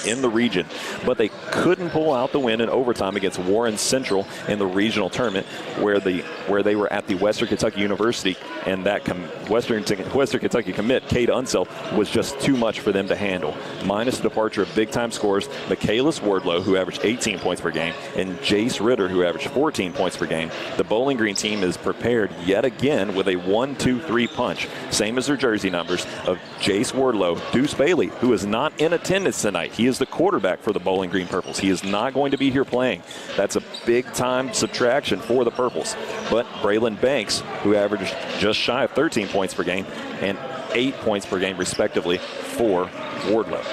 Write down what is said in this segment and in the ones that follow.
in the region, but they couldn't pull out the win in overtime against Warren Central in the regional tournament, where they were at the Western Kentucky University, and that Western Kentucky commit Cade Unseld was just too much for them to handle. Minus the departure of big-time scorers Michaelis Wardlow, who averaged 18 points per game, and Jace Ritter, who averaged 14 points per game. The Bowling Green team is prepared yet again with a 1-2-3 punch, same as their jersey numbers, of Jace Wardlow, Deuce Bailey, who is not in attendance tonight. He is the quarterback for the Bowling Green Purples. He is not going to be here playing. That's a big-time subtraction for the Purples. But Braylon Banks, who averaged just shy of 13 points per game and 8 points per game, respectively, for Wardlow.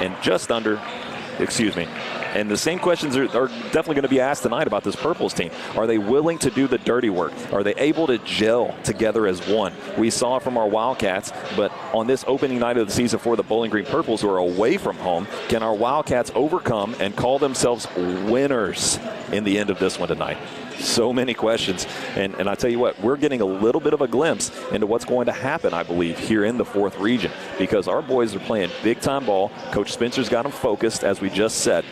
And just under, and the same questions are definitely going to be asked tonight about this Purples team. Are they willing to do the dirty work? Are they able to gel together as one? We saw from our Wildcats, but on this opening night of the season for the Bowling Green Purples, who are away from home, can our Wildcats overcome and call themselves winners in the end of this one tonight? So many questions, and I tell you what, we're getting a little bit of a glimpse into what's going to happen, I believe, here in the 4th region, because our boys are playing big-time ball. Coach Spencer's got them focused, as we just said.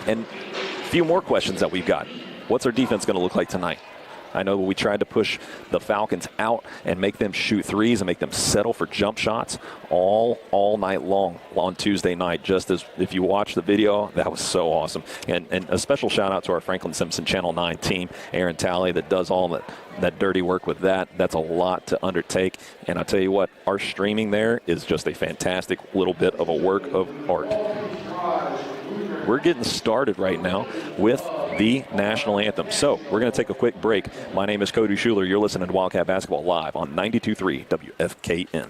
And a few more questions that we've got. What's our defense going to look like tonight? I know we tried to push the Falcons out and make them shoot threes and make them settle for jump shots all night long on Tuesday night. Just as if you watch the video, that was so awesome. And a special shout out to our Franklin Simpson Channel 9 team, Aaron Talley, that does all that dirty work with that. That's a lot to undertake. And I'll tell you what, our streaming there is just a fantastic little bit of a work of art. We're getting started right now with the national anthem. So we're going to take a quick break. My name is Cody Schuler. You're listening to Wildcat Basketball live on 92.3 WFKN.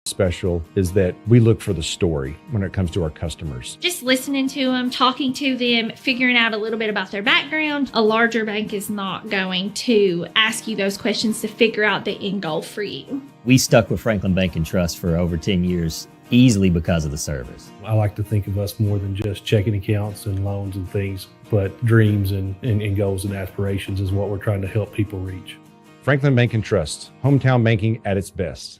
Special is that we look for the story when it comes to our customers. Just listening to them, talking to them, figuring out a little bit about their background. A larger bank is not going to ask you those questions to figure out the end goal for you. We stuck with Franklin Bank and Trust for over 10 years, easily because of the service. I like to think of us more than just checking accounts and loans and things, but dreams and goals and aspirations is what we're trying to help people reach. Franklin Bank and Trust, hometown banking at its best.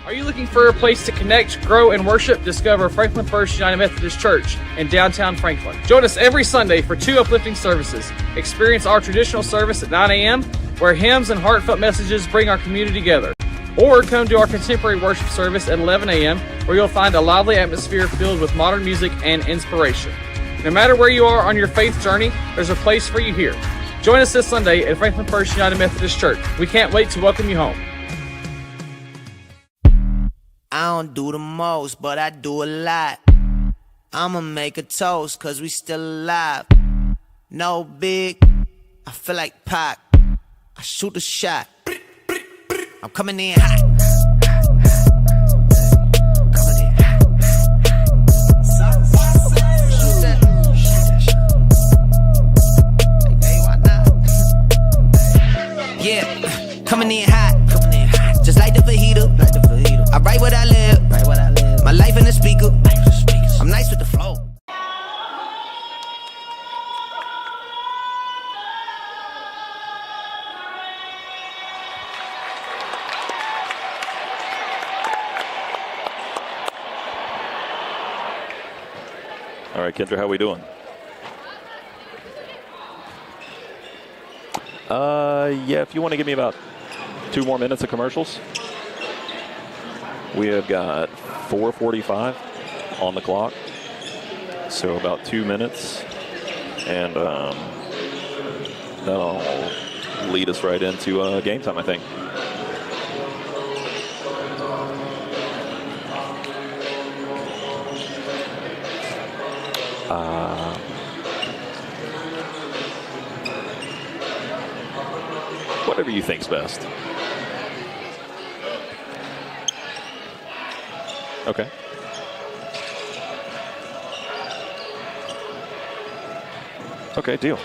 Are you looking for a place to connect, grow, and worship? Discover Franklin First United Methodist Church in downtown Franklin. Join us every Sunday for 2 uplifting services. Experience our traditional service at 9 a.m., where hymns and heartfelt messages bring our community together. Or come to our contemporary worship service at 11 a.m., where you'll find a lively atmosphere filled with modern music and inspiration. No matter where you are on your faith journey, there's a place for you here. Join us this Sunday at Franklin First United Methodist Church. We can't wait to welcome you home. I don't do the most, but I do a lot. I'ma make a toast, cause we still alive. No big, I feel like Pac. I shoot a shot. I'm coming in hot. Yeah, coming in hot. Just like the fajita. I write what I live. My life in the speaker. I'm nice with the flow. All right, Kendra, how we doing? Yeah, if you want to give me about 2 more minutes of commercials. We have got 4:45 on the clock, so about 2 minutes, and that'll lead us right into game time, I think. Whatever you think's best. Okay. Okay, deal.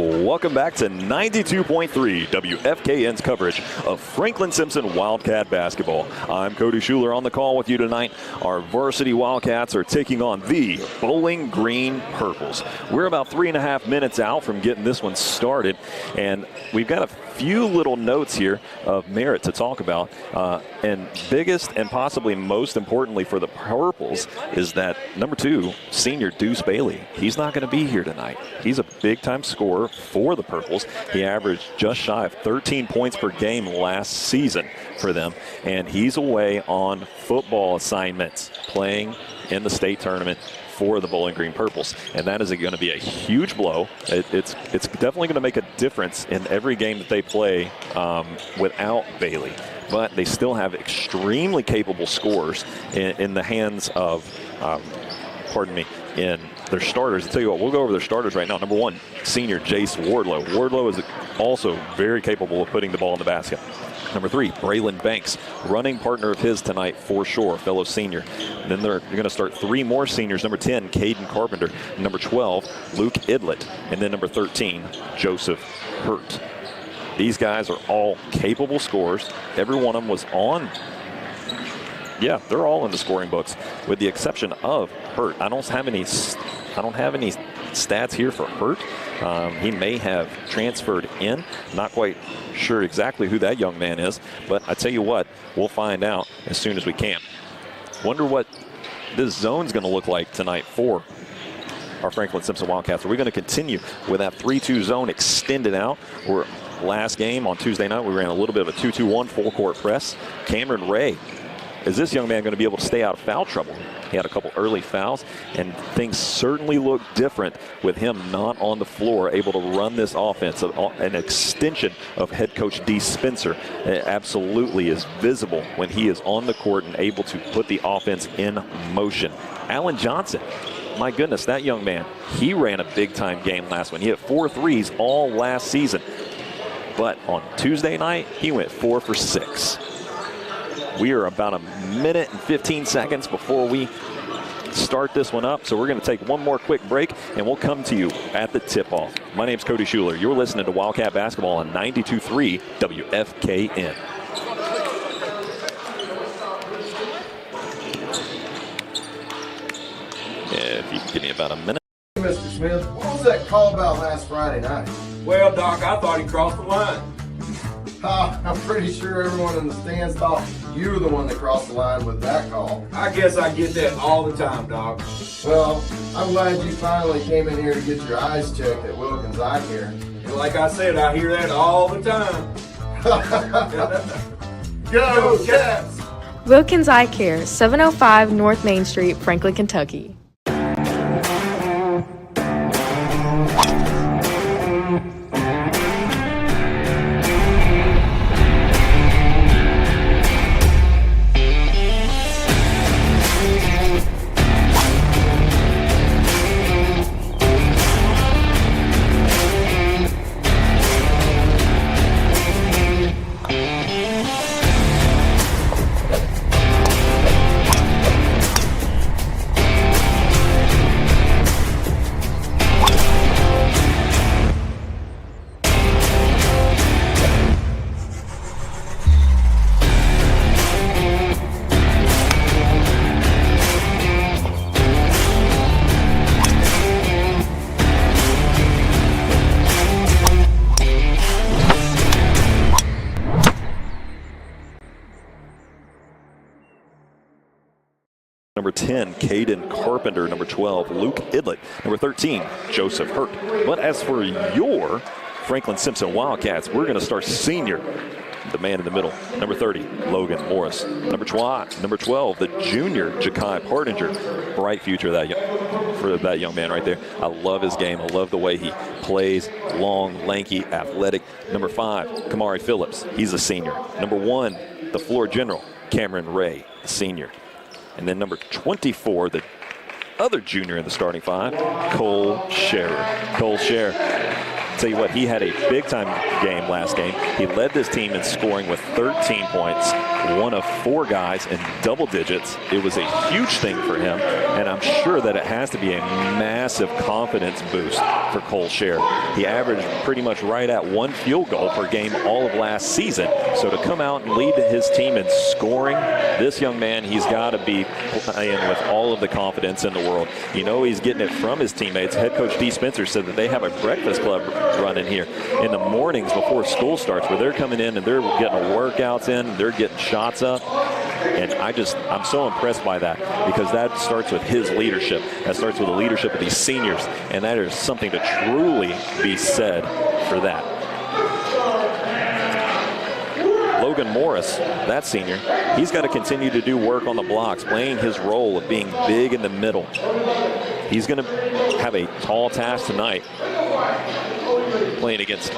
Welcome back to 92.3 WFKN's coverage of Franklin Simpson Wildcat basketball. I'm Cody Schuler on the call with you tonight. Our varsity Wildcats are taking on the Bowling Green Purples. We're about 3.5 minutes out from getting this one started, and we've got a few little notes here of merit to talk about. And biggest and possibly most importantly for the Purples is that number 2, senior Deuce Bailey. He's not going to be here tonight. He's a big-time scorer for the Purples. He averaged just shy of 13 points per game last season for them, and he's away on football assignments playing in the state tournament for the Bowling Green Purples, and that is going to be a huge blow. It's definitely going to make a difference in every game that they play without Bailey, but they still have extremely capable scorers in the hands of, in their starters. I'll tell you what, we'll go over their starters right now. Number 1, senior Jace Wardlow. Wardlow is also very capable of putting the ball in the basket. Number 3, Braylon Banks, running partner of his tonight for sure, fellow senior. And then they're going to start 3 more seniors. Number 10, Caden Carpenter. Number 12, Luke Idlett. And then number 13, Joseph Hurt. These guys are all capable scorers. Every one of them was on. Yeah, they're all in the scoring books, with the exception of Hurt. I don't have any stats here for Hurt. He may have transferred in. Not quite sure exactly who that young man is, but I tell you what, we'll find out as soon as we can. Wonder what this zone's going to look like tonight for our Franklin Simpson Wildcats. Are we going to continue with that 3-2 zone extended out? Last game on Tuesday night, we ran a little bit of a 2-2-1 full-court press. Cameron Ray, is this young man going to be able to stay out of foul trouble? He had a couple early fouls, and things certainly look different with him not on the floor, able to run this offense. An extension of head coach Dee Spencer. It absolutely is visible when he is on the court and able to put the offense in motion. Alan Johnson, my goodness, that young man, he ran a big-time game last one. He hit 4 threes all last season. But on Tuesday night, he went 4 for 6. We are about a minute and 15 seconds before we start this one up, so we're going to take one more quick break, and we'll come to you at the tip-off. My name's Cody Schuler. You're listening to Wildcat Basketball on 92.3 WFKN. If you can give me about a minute. Mr. Smith, what was that call about last Friday night? Well, Doc, I thought he crossed the line. I'm pretty sure everyone in the stands thought you were the one that crossed the line with that call. I guess I get that all the time, Doc. Well, I'm glad you finally came in here to get your eyes checked at Wilkins Eye Care. And like I said, I hear that all the time. Go Cats! Wilkins Eye Care, 705 North Main Street, Franklin, Kentucky. Number 10, Caden Carpenter. Number 12, Luke Idlett. Number 13, Joseph Hurt. But as for your Franklin Simpson Wildcats, we're going to start senior, the man in the middle. Number 30, Logan Morris. Number 12, the junior, Ja'Kai Partinger. Bright future for that young man right there. I love his game. I love the way he plays. Long, lanky, athletic. Number 5, Kamari Phillips. He's a senior. Number 1, the floor general, Cameron Ray, a senior. And then number 24, the other junior in the starting 5, Cole Scherer. Cole Scherer, tell you what, he had a big-time game last game. He led this team in scoring with 13 points. one of 4 guys in double digits. It was a huge thing for him, and I'm sure that it has to be a massive confidence boost for Cole Scher. He averaged pretty much right at 1 field goal per game all of last season. So to come out and lead his team in scoring, this young man, he's got to be playing with all of the confidence in the world. You know he's getting it from his teammates. Head coach Dee Spencer said that they have a breakfast club running here in the mornings before school starts, where they're coming in and they're getting workouts in, they're getting shots up. And I'm so impressed by that, because that starts with his leadership. That starts with the leadership of these seniors, and that is something to truly be said for that. Logan Morris, that senior, he's got to continue to do work on the blocks, playing his role of being big in the middle. He's going to have a tall task tonight, playing against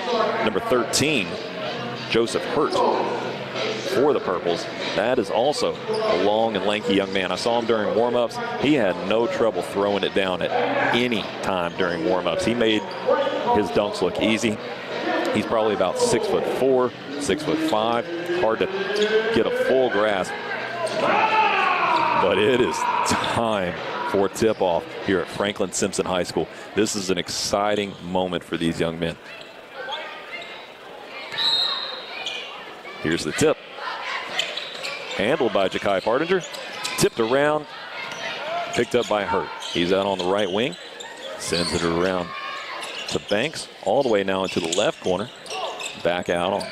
number 13, Joseph Hurt, for the Purples. That is also a long and lanky young man. I saw him during warm-ups. He had no trouble throwing it down at any time during warm-ups. He made his dunks look easy. He's probably about 6'4", 6'5". Hard to get a full grasp. But it is time for tip-off here at Franklin Simpson High School. This is an exciting moment for these young men. Here's the tip. Handled by Ja'Kai Partinger. Tipped around. Picked up by Hurt. He's out on the right wing. Sends it around to Banks. All the way now into the left corner. Back out on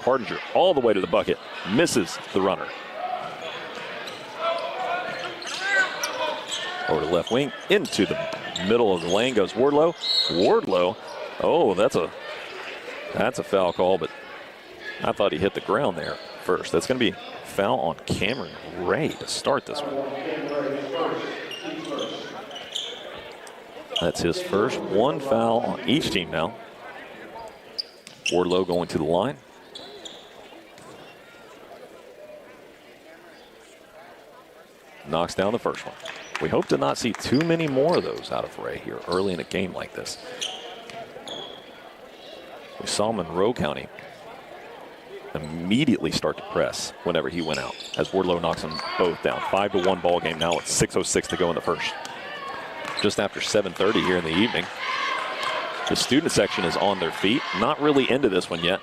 Partinger all the way to the bucket. Misses the runner. Over to the left wing. Into the middle of the lane goes Wardlow. Wardlow. Oh, that's a foul call, but I thought he hit the ground there first. That's going to be foul on Cameron Ray to start this one. That's his first. 1 foul on each team now. Wardlow going to the line. Knocks down the first one. We hope to not see too many more of those out of Ray here early in a game like this. We saw Monroe County immediately start to press whenever he went out, as Wardlow knocks them both down. 5-1 ball game now with 6:06 to go in the first. just after 7:30 here in the evening. The student section is on their feet. Not really into this one yet.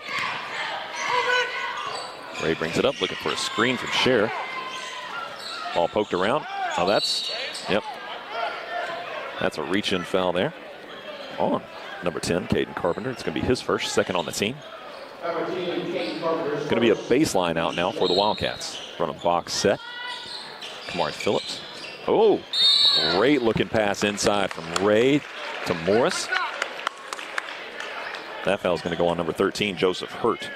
Ray brings it up, looking for a screen from Scher. Ball poked around. Oh, that's a reach-in foul there on number 10, Caden Carpenter. It's going to be his first, second on the team. Going to be a baseline out now for the Wildcats. Run a box set. Kamari Phillips. Oh, great looking pass inside from Ray to Morris. That foul is going to go on number 13, Joseph Hurt.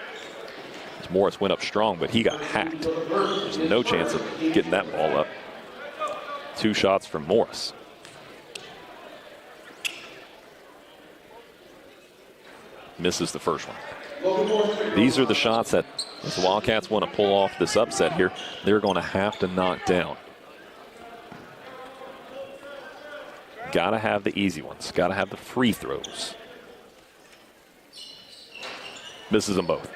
As Morris went up strong, but he got hacked. There's no chance of getting that ball up. 2 shots from Morris. Misses the first one. These are the shots that the Wildcats want to pull off this upset here. They're going to have to knock down. Got to have the easy ones. Got to have the free throws. Misses them both.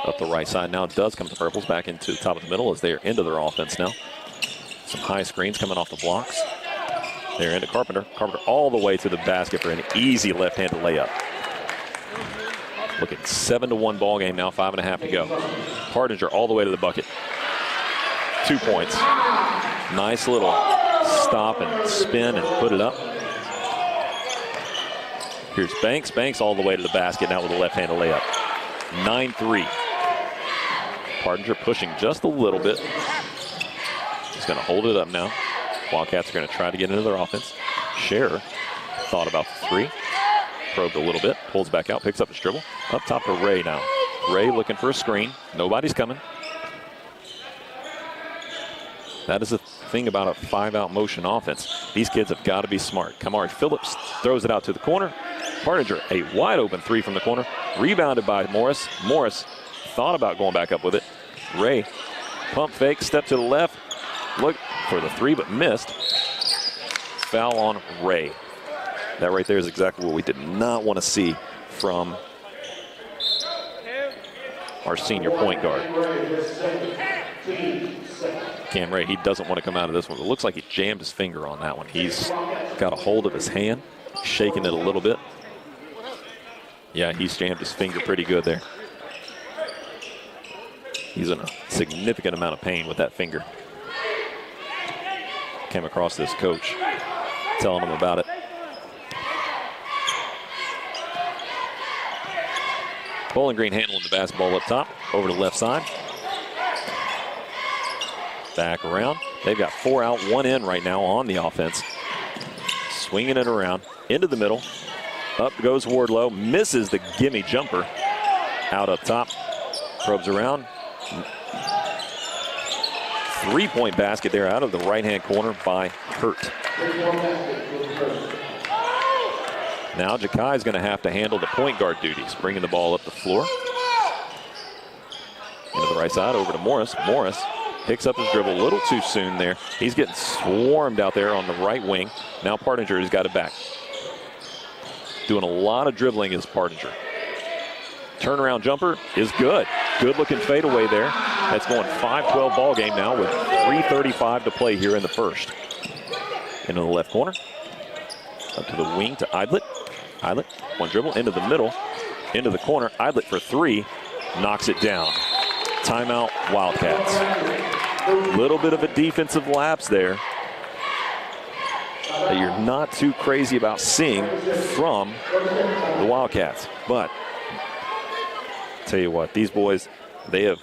Up the right side now, it does come to Purples back into the top of the middle as they are into their offense now. Some high screens coming off the blocks. They're into Carpenter. Carpenter all the way to the basket for an easy left-handed layup. Looking 7-1 ball game now, 5.5 to go. Hardinger all the way to the bucket. 2 points. Nice little stop and spin and put it up. Here's Banks. Banks all the way to the basket now with a left-handed layup. 9-3. Hardinger pushing just a little bit. He's going to hold it up now. Wildcats are going to try to get into their offense. Scher thought about the 3. Probed a little bit. Pulls back out. Picks up his dribble. Up top to Ray now. Ray looking for a screen. Nobody's coming. That is the thing about a 5-out motion offense. These kids have got to be smart. Kamari Phillips throws it out to the corner. Hardinger, a wide open 3 from the corner. Rebounded by Morris. Morris thought about going back up with it. Ray, pump fake, step to the left. Look for the 3, but missed. Foul on Ray. That right there is exactly what we did not want to see from our senior point guard. Cam Ray, he doesn't want to come out of this one. It looks like he jammed his finger on that one. He's got a hold of his hand, shaking it a little bit. Yeah, he's jammed his finger pretty good there. He's in a significant amount of pain with that finger. Came across this coach telling him about it. Bowling Green handling the basketball up top, over to the left side. Back around. They've got 4 out, 1 in right now on the offense. Swinging it around, into the middle. Up goes Wardlow, misses the gimme jumper. Out up top, probes around. 3-point basket there out of the right-hand corner by Hurt. Now Jakai's going to have to handle the point guard duties, bringing the ball up the floor. Into the right side, over to Morris. Morris picks up his dribble a little too soon there. He's getting swarmed out there on the right wing. Now Partinger has got it back. Doing a lot of dribbling is Partinger. Turnaround jumper is good. Good looking fadeaway there. That's going 5-12 ball game now with 3:35 to play here in the first. Into the left corner. Up to the wing to Eidlet. Eidlet, one dribble into the middle. Into the corner. Eidlet for 3. Knocks it down. Timeout Wildcats. Little bit of a defensive lapse there that you're not too crazy about seeing from the Wildcats. But tell you what, these boys, they have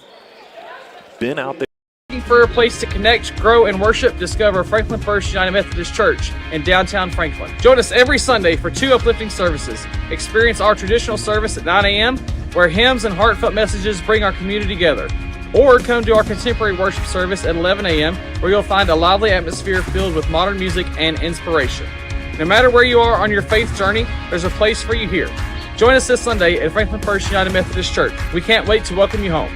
been out there. Looking for a place to connect, grow, and worship? Discover Franklin First United Methodist Church in downtown Franklin. Join us every Sunday for 2 uplifting services. Experience our traditional service at 9 a.m., where hymns and heartfelt messages bring our community together. Or come to our contemporary worship service at 11 a.m., where you'll find a lively atmosphere filled with modern music and inspiration. No matter where you are on your faith journey, there's a place for you here. Join us this Sunday at Franklin First United Methodist Church. We can't wait to welcome you home.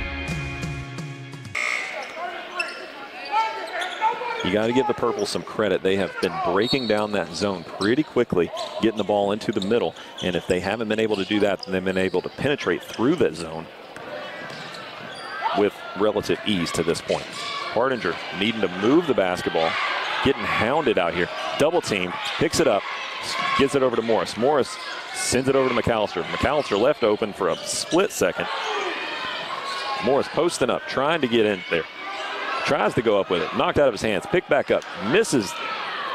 You got to give the Purples some credit. They have been breaking down that zone pretty quickly, getting the ball into the middle. And if they haven't been able to do that, then they've been able to penetrate through that zone. with relative ease to this point. Partinger needing to move the basketball, getting hounded out here. Double team, picks it up, gives it over to Morris. Morris sends it over to McAllister. McAllister left open for a split second. Morris posting up, trying to get in there. Tries to go up with it, knocked out of his hands, picked back up, misses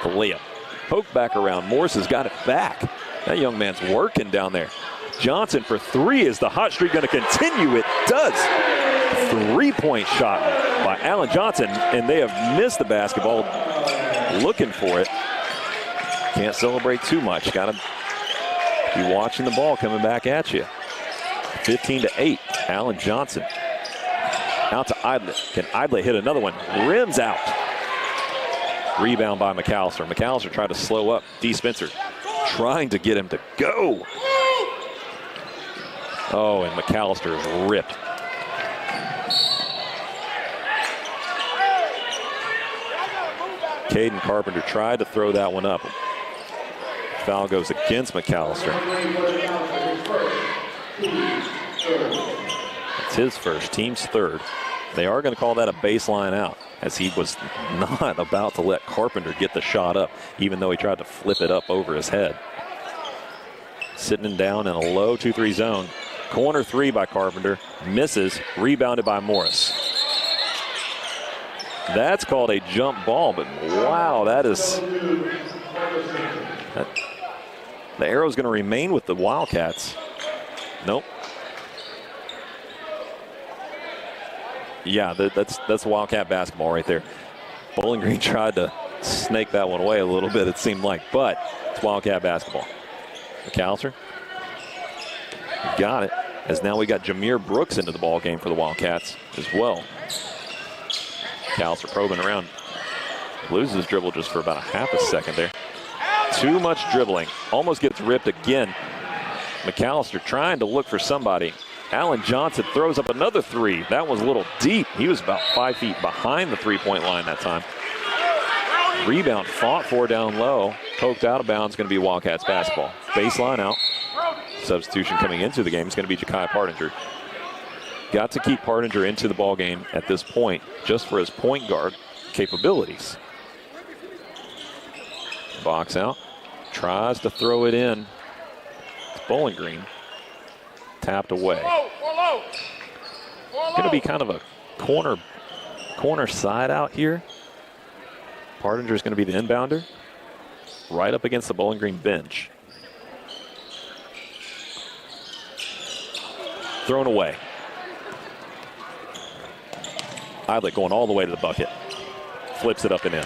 the layup. Poked back around, Morris has got it back. That young man's working down there. Johnson for three. Is the hot streak going to continue? It does. 3-point shot by Alan Johnson, and they have missed the basketball looking for it. Can't celebrate too much. Got to be watching the ball coming back at you. 15-8, Alan Johnson. Out to Idlet. Can Idlet hit another one? Rims out. Rebound by McAllister. McAllister tried to slow up D. Spencer, trying to get him to go. Oh, and McAllister is ripped. Caden Carpenter tried to throw that one up. Foul goes against McAllister. It's his first, team's third. They are going to call that a baseline out, as he was not about to let Carpenter get the shot up, even though he tried to flip it up over his head. Sitting down in a low 2-3 zone. Corner three by Carpenter, misses, rebounded by Morris. That's called a jump ball, but wow, that is... The arrow's going to remain with the Wildcats. Nope. Yeah, that's Wildcat basketball right there. Bowling Green tried to snake that one away a little bit, it seemed like, but it's Wildcat basketball. McAllister got it, as now we got Jameer Brooks into the ball game for the Wildcats as well. McAllister probing around, loses his dribble just for about a half a second there. Too much dribbling, almost gets ripped again. McAllister trying to look for somebody. Alan Johnson throws up another three. That was a little deep. He was about 5 feet behind the three-point line that time. Rebound fought for down low. Poked out of bounds, going to be Wildcats basketball. Baseline out. Substitution coming into the game is going to be Ja'Kai Partinger. Got to keep Partinger into the ball game at this point just for his point guard capabilities. Box out. Tries to throw it in. It's Bowling Green. Tapped away. Going to be kind of a corner side out here. Partinger is going to be the inbounder. Right up against the Bowling Green bench. Thrown away. Idlet going all the way to the bucket. Flips it up and in.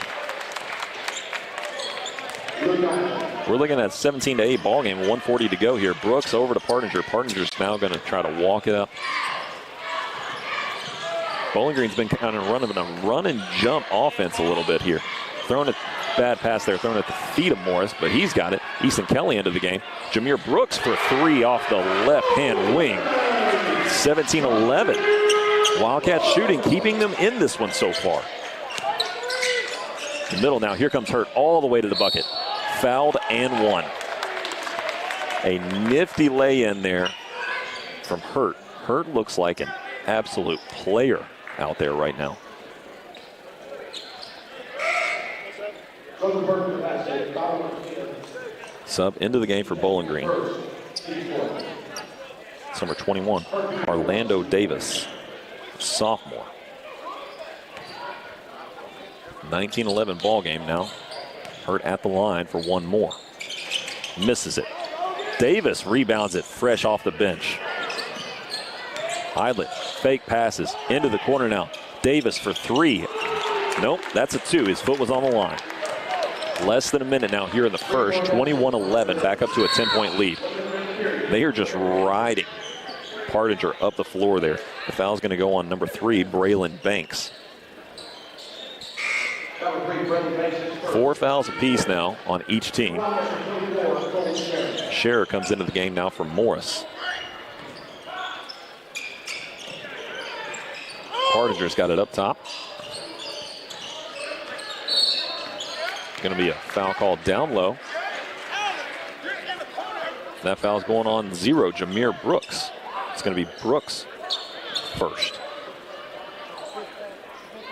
We're looking at 17-8 ball game, 1:40 to go here. Brooks over to Partinger. Partinger's now going to try to walk it up. Bowling Green's been kind of running a run and jump offense a little bit here. Throwing a bad pass there, thrown at the feet of Morris, but he's got it. Easton Kelly into the game. Jameer Brooks for three off the left-hand wing. 17-11. Wildcats shooting, keeping them in this one so far. The middle now, here comes Hurt all the way to the bucket. Fouled and one. A nifty lay-in there from Hurt. Hurt looks like an absolute player out there right now. Sub into the game for Bowling Green. It's number 21, Orlando Davis, sophomore. 19-11 ball game now. Hurt at the line for one more. Misses it. Davis rebounds it fresh off the bench. Idlet, fake passes into the corner now. Davis for three. Nope, that's a two. His foot was on the line. Less than a minute now here in the first. 21-11, back up to a 10-point lead. They are just riding Partinger up the floor there. The foul's going to go on number 3, Braylon Banks. 4 fouls apiece now on each team. Scherer comes into the game now for Morris. Partinger's got it up top. Going to be a foul called down low. That foul's going on 0, Jameer Brooks. It's going to be Brooks first.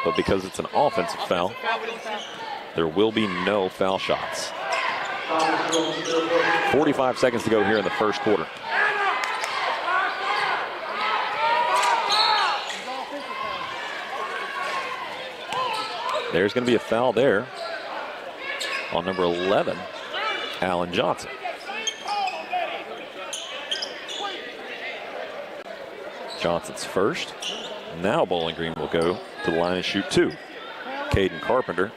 but because it's an offensive foul, there will be no foul shots. 45 seconds to go here in the first quarter. There's going to be a foul there on number 11, Alan Johnson. Johnson's first. Now Bowling Green will go to the line and shoot two. Caden Carpenter.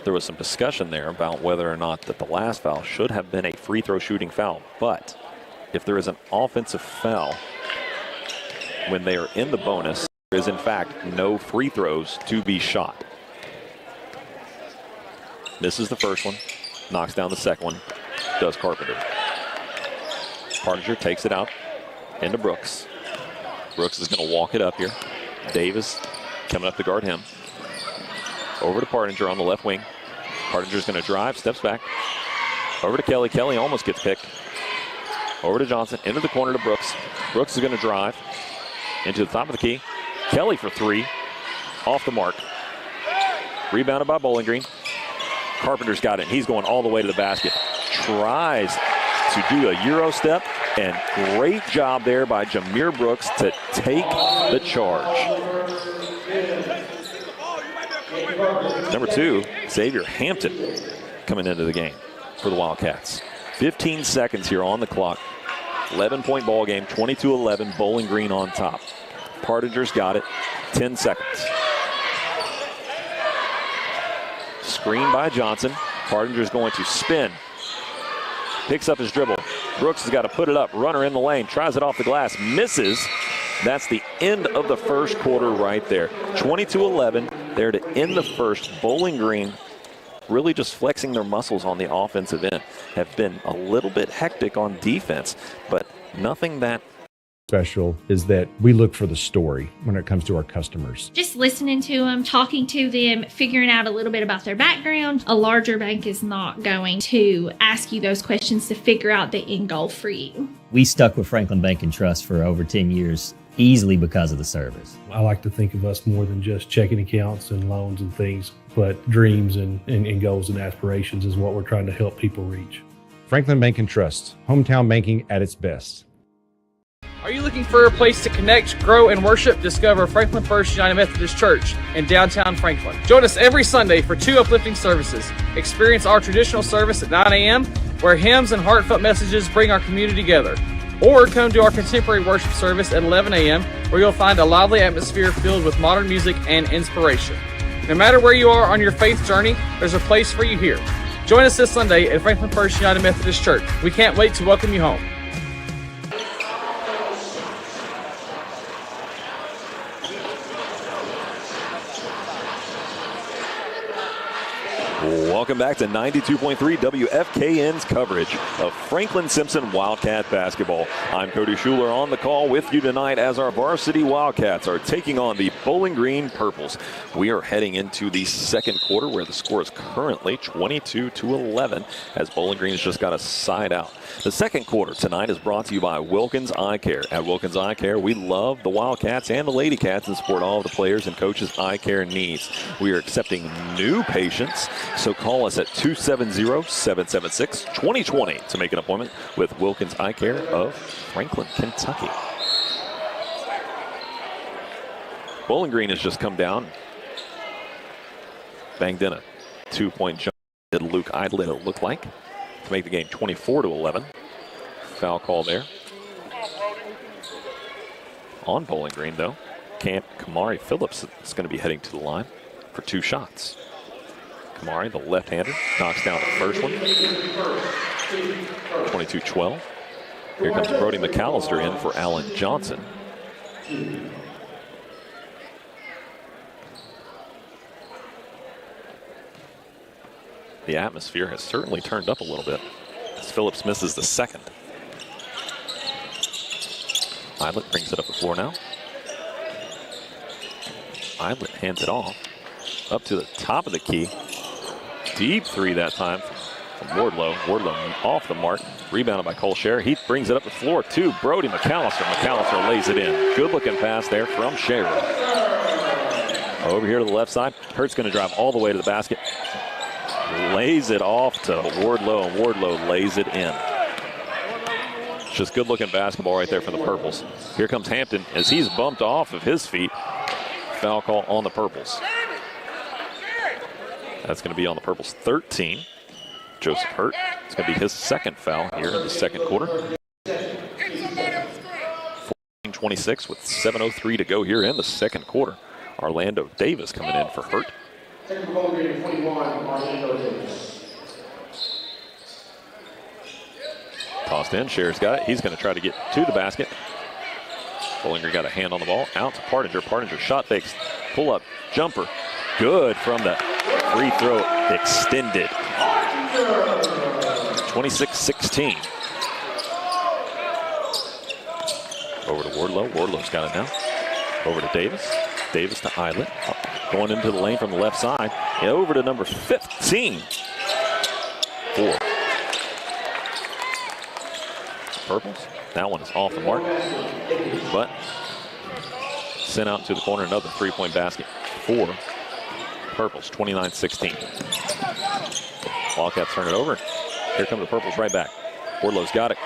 There was some discussion there about whether or not that the last foul should have been a free throw shooting foul, but if there is an offensive foul when they are in the bonus, there is in fact no free throws to be shot. Misses the first one, knocks down the second one, does Carpenter. Partinger takes it out into Brooks. Brooks is going to walk it up here. Davis coming up to guard him. Over to Partinger on the left wing. Partinger's going to drive, steps back. Over to Kelly. Kelly almost gets picked. Over to Johnson, into the corner to Brooks. Brooks is going to drive into the top of the key. Kelly for three, off the mark. Rebounded by Bowling Green. Carpenter's got it. He's going all the way to the basket. Tries to do a Euro step, and great job there by Jameer Brooks to take the charge. Number 2, Xavier Hampton coming into the game for the Wildcats. 15 seconds here on the clock. 11-point ball game, 22-11, Bowling Green on top. Partinger's got it, 10 seconds. Screen by Johnson. Partinger's going to spin. Picks up his dribble. Brooks has got to put it up. Runner in the lane. Tries it off the glass. Misses. That's the end of the first quarter right there. 22-11 there to end the first. Bowling Green really just flexing their muscles on the offensive end. Have been a little bit hectic on defense, but nothing that special is that we look for the story when it comes to our customers. Just listening to them, talking to them, figuring out a little bit about their background. A larger bank is not going to ask you those questions to figure out the end goal for you. We stuck with Franklin Bank and Trust for over 10 years, easily because of the service. I like to think of us more than just checking accounts and loans and things, but dreams and goals and aspirations is what we're trying to help people reach. Franklin Bank and Trust, hometown banking at its best. Are you looking for a place to connect, grow, and worship? Discover Franklin First United Methodist Church in downtown Franklin. Join us every Sunday for 2 uplifting services. Experience our traditional service at 9 a.m., where hymns and heartfelt messages bring our community together. Or come to our contemporary worship service at 11 a.m., where you'll find a lively atmosphere filled with modern music and inspiration. No matter where you are on your faith journey, there's a place for you here. Join us this Sunday at Franklin First United Methodist Church. We can't wait to welcome you home. Welcome back to 92.3 WFKN's coverage of Franklin Simpson Wildcat basketball. I'm Cody Schuler on the call with you tonight as our varsity Wildcats are taking on the Bowling Green Purples. We are heading into the second quarter where the score is currently 22-11 as Bowling Green's just got a side out. The second quarter tonight is brought to you by Wilkins Eye Care. At Wilkins Eye Care, we love the Wildcats and the Lady Cats and support all of the players and coaches' eye care needs. We are accepting new patients, so call us at 270-776-2020 to make an appointment with Wilkins Eye Care of Franklin, Kentucky. Bowling Green has just come down, banged in a 2-point jump. Did Luke Idlett, it looked like, to make the game 24-11. Foul call there on Bowling Green, though. Kamari Phillips is going to be heading to the line for 2 shots. Kamari, the left-hander, knocks down the first one. 22-12. Here comes Brody McAllister in for Alan Johnson. The atmosphere has certainly turned up a little bit as Phillips misses the second. Idlett brings it up the floor now. Idlett hands it off up to the top of the key. Deep 3 that time from Wardlow. Wardlow off the mark. Rebounded by Cole Scherer. He brings it up the floor to Brody McAllister. McAllister lays it in. Good looking pass there from Scherer. Over here to the left side. Hurt's going to drive all the way to the basket. Lays it off to Wardlow, and Wardlow lays it in. Just good looking basketball right there for the Purples. Here comes Hampton as he's bumped off of his feet. Foul call on the Purples. That's going to be on the Purples 13. Joseph Hurt. It's going to be his second foul here in the second quarter. 14-26 with 7:03 to go here in the second quarter. Orlando Davis coming in for Hurt. Tossed in, Scherer's got it. He's going to try to get to the basket. Bollinger got a hand on the ball. Out to Partinger. Partinger shot fakes. Pull up. Jumper. Good from the free throw extended. 26-16. Over to Wardlow. Wardlow's got it now. Over to Davis. Davis to Eilert. Going into the lane from the left side. And over to number 15. 4. Purples. That one is off the mark. But sent out to the corner. Another three-point basket for Purples. 29-16. Wildcats turn it over. Here come the Purples right back. Wardlow's got it.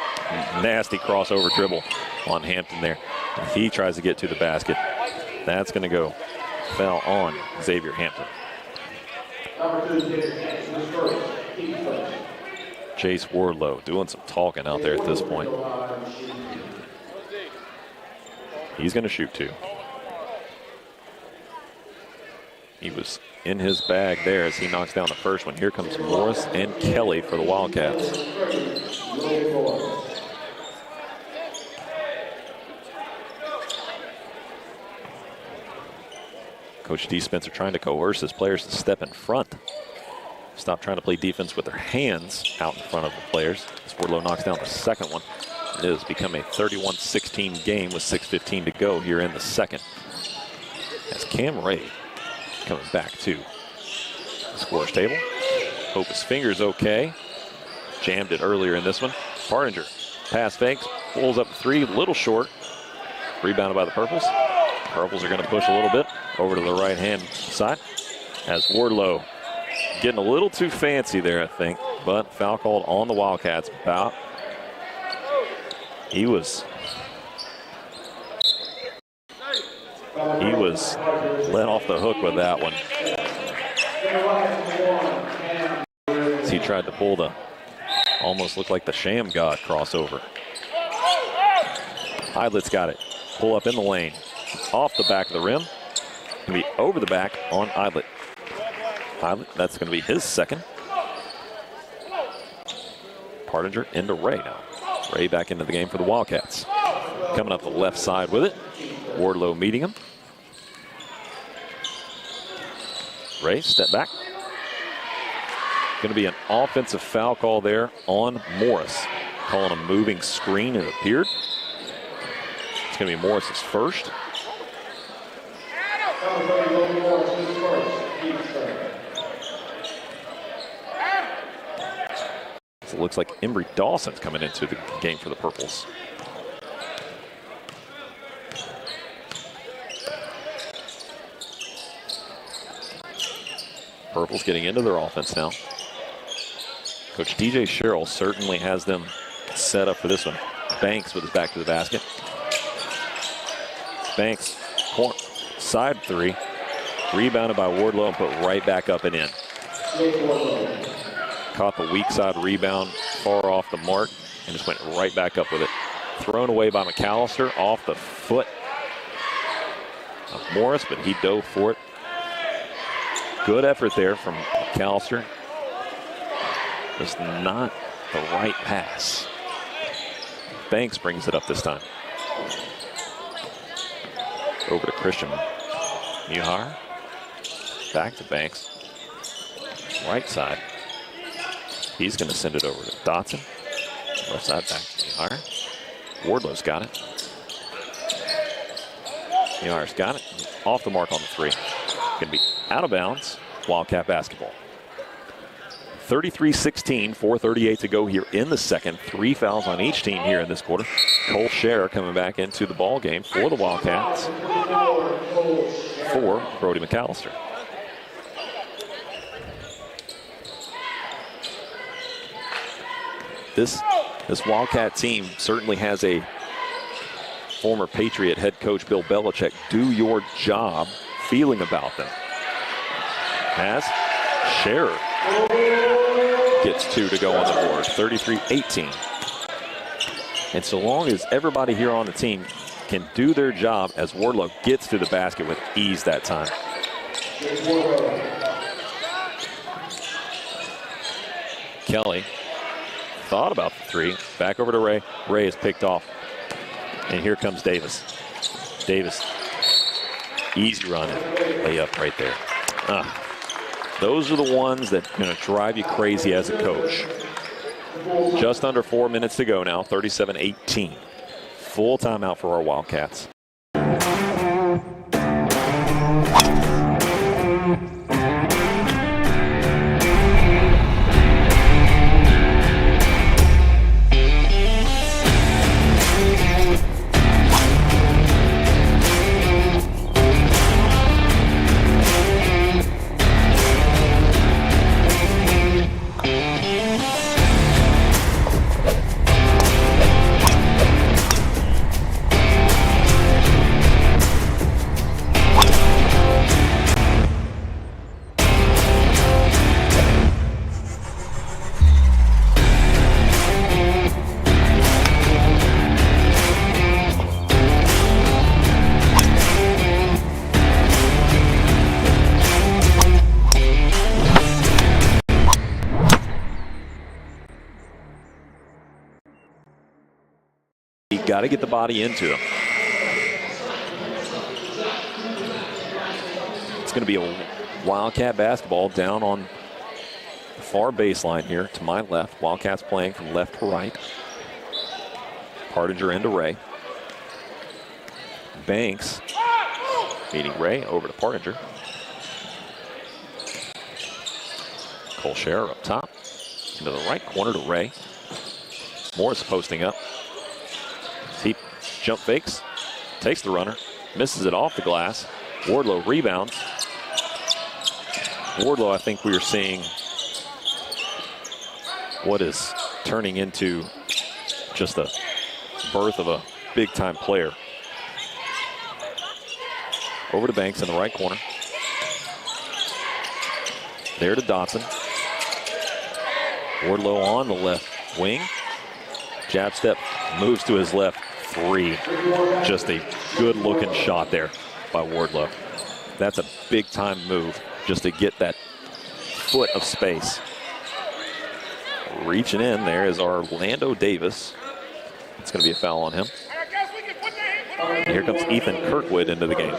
Nasty crossover dribble on Hampton there. And he tries to get to the basket. That's going to go foul on Xavier Hampton. Chase Wardlow doing some talking out there at this point. He's going to shoot two. He was in his bag there as he knocks down the first one. Here comes Morris and Kelly for the Wildcats. Coach D. Spencer trying to coerce his players to step in front. Stop trying to play defense with their hands out in front of the players. As Wardlow knocks down the second one. It has become a 31-16 game with 6:15 to go here in the second. As Cam Ray coming back to the scores table. Hope his finger's okay. Jammed it earlier in this one. Partinger, pass fakes, pulls up three, little short. Rebounded by the Purples. Purples are going to push a little bit over to the right-hand side. As Wardlow getting a little too fancy there, I think. But foul called on the Wildcats. He was let off the hook with that one. As he tried to pull the, almost looked like the Sham God crossover. Eidlet's got it. Pull up in the lane. Off the back of the rim. Going to be over the back on Eidlet. Eidlet, that's going to be his second. Partinger into Ray now. Ray back into the game for the Wildcats. Coming up the left side with it. Wardlow meeting him. Ray, step back. Going to be an offensive foul call there on Morris. Calling a moving screen, it appeared. It's going to be Morris's first. So it looks like Embry Dawson's coming into the game for the Purples. Purples getting into their offense now. Coach DJ Sherrill certainly has them set up for this one. Banks with his back to the basket. Banks, side three. Rebounded by Wardlow and put right back up and in. Caught the weak side rebound far off the mark and just went right back up with it. Thrown away by McAllister off the foot of Morris, but he dove for it. Good effort there from McAllister. Just not the right pass. Banks brings it up this time. Over to Christian Muhar. Back to Banks. Right side. He's going to send it over to Dotson. Left side back to Muhar. Wardlow's got it. Muhar's got it. Off the mark on the three. Going to be out of bounds. Wildcat basketball. 33-16, 4:38 to go here in the second. 3 fouls on each team here in this quarter. Cole Scherer coming back into the ball game for the Wildcats for Brody McAllister. This Wildcat team certainly has a former Patriot head coach Bill Belichick do your job feeling about them. As Scherer gets 2 to go on the board, 33-18. And so long as everybody here on the team can do their job, as Wardlow gets to the basket with ease that time. Kelly thought about the 3. Back over to Ray. Ray is picked off. And here comes Davis. Davis, easy run, layup right there. Those are the ones that are going to drive you crazy as a coach. Just under 4 minutes to go now, 37-18. Full timeout for our Wildcats. Got to get the body into him. It's going to be a Wildcat basketball down on the far baseline here to my left. Wildcats playing from left to right. Partinger into Ray. Banks meeting Ray over to Partinger. Cole Scherer up top. Into the right corner to Ray. Morris posting up. He jump fakes, takes the runner, misses it off the glass. Wardlow rebounds. Wardlow, I think we are seeing what is turning into just the birth of a big-time player. Over to Banks in the right corner. There to Dotson. Wardlow on the left wing. Jab step, moves to his left. 3. Just a good-looking shot there by Wardlow. That's a big-time move just to get that foot of space. Reaching in there is Orlando Davis. It's going to be a foul on him. And here comes Ethan Kirkwood into the game.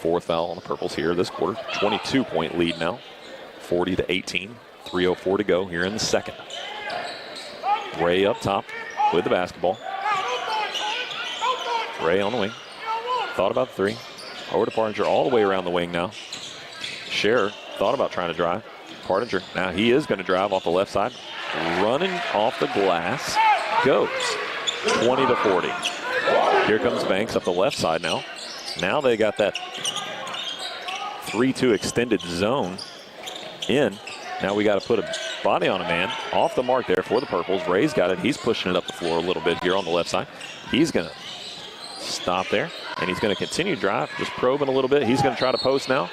4th foul on the Purples here this quarter. 22-point lead now. 40-18. 3:04 to go here in the second. Ray up top with the basketball. Ray on the wing. Thought about the 3. Over to Partinger all the way around the wing now. Scherer thought about trying to drive. Partinger, now he is going to drive off the left side. Running off the glass. Goes. 20-40. Here comes Banks up the left side now. Now they got that 3-2 extended zone in. Now we got to put a body on a man. Off the mark there for the Purples. Ray's got it. He's pushing it up the floor a little bit here on the left side. He's going to stop there, and he's going to continue to drive, just probing a little bit. He's going to try to post now,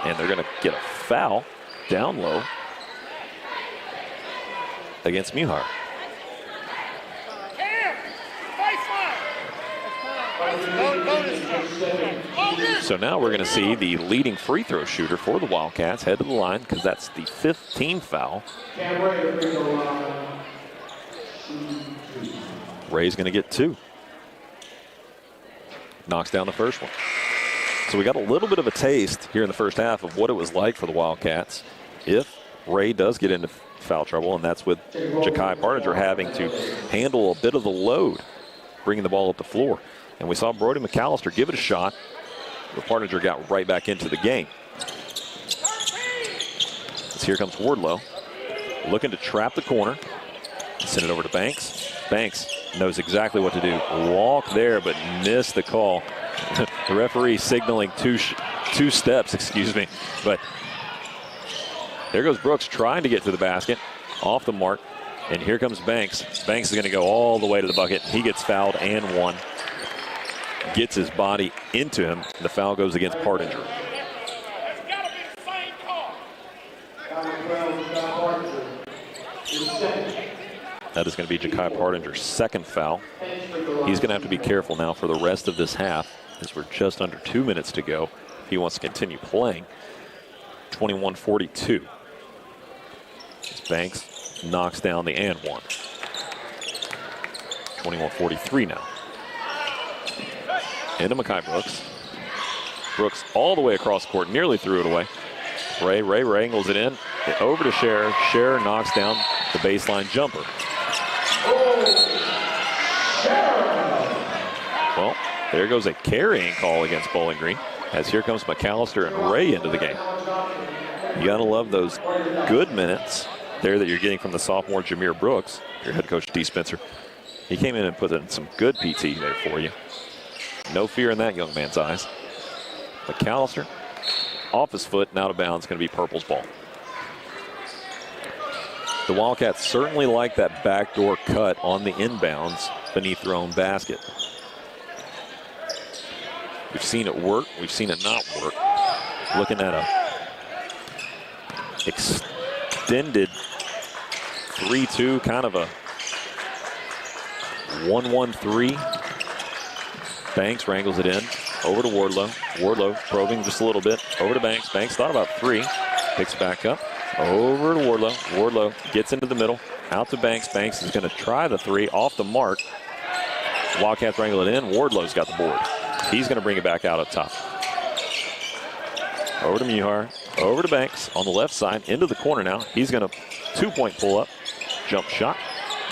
and they're going to get a foul down low against Muhar. So now we're going to see the leading free throw shooter for the Wildcats head to the line, because that's the 15th foul. Ray's going to get 2. Knocks down the first one. So we got a little bit of a taste here in the first half of what it was like for the Wildcats if Ray does get into foul trouble, and that's with Ja'Kai Partinger having to handle a bit of the load, bringing the ball up the floor. And we saw Brody McAllister give it a shot, but Partinger got right back into the game. So here comes Wardlow, looking to trap the corner. Send it over to Banks. Banks knows exactly what to do. Walk there, but missed the call. The referee signaling two steps, excuse me. But there goes Brooks trying to get to the basket. Off the mark. And here comes Banks. Banks is going to go all the way to the bucket. He gets fouled and one. Gets his body into him. The foul goes against Partinger. That is going to be Ja'Kai Partinger's second foul. He's going to have to be careful now for the rest of this half, as we're just under 2 minutes to go. He wants to continue playing. 21-42. Banks knocks down the and one. 21-43 now. Into Mekhi Brooks. Brooks all the way across the court, nearly threw it away. Ray wrangles it in. Over to Scherer. Scherer knocks down the baseline jumper. Well, there goes a carrying call against Bowling Green, as here comes McAllister and Ray into the game. You gotta love those good minutes there that you're getting from the sophomore Jameer Brooks, your head coach D. Spencer. He came in and put in some good PT there for you. No fear in that young man's eyes. McAllister off his foot and out of bounds, going to be Purple's ball. The Wildcats certainly like that backdoor cut on the inbounds beneath their own basket. We've seen it work. We've seen it not work. Looking at a extended 3-2, kind of a 1-1-3. Banks wrangles it in. Over to Wardlow. Wardlow probing just a little bit. Over to Banks. Banks thought about three. Picks back up. Over to Wardlow. Wardlow gets into the middle. Out to Banks. Banks is going to try the three. Off the mark. Wildcats wrangle it in. Wardlow's got the board. He's going to bring it back out up top. Over to Muhar. Over to Banks on the left side. Into the corner now. He's going to two-point pull up. Jump shot.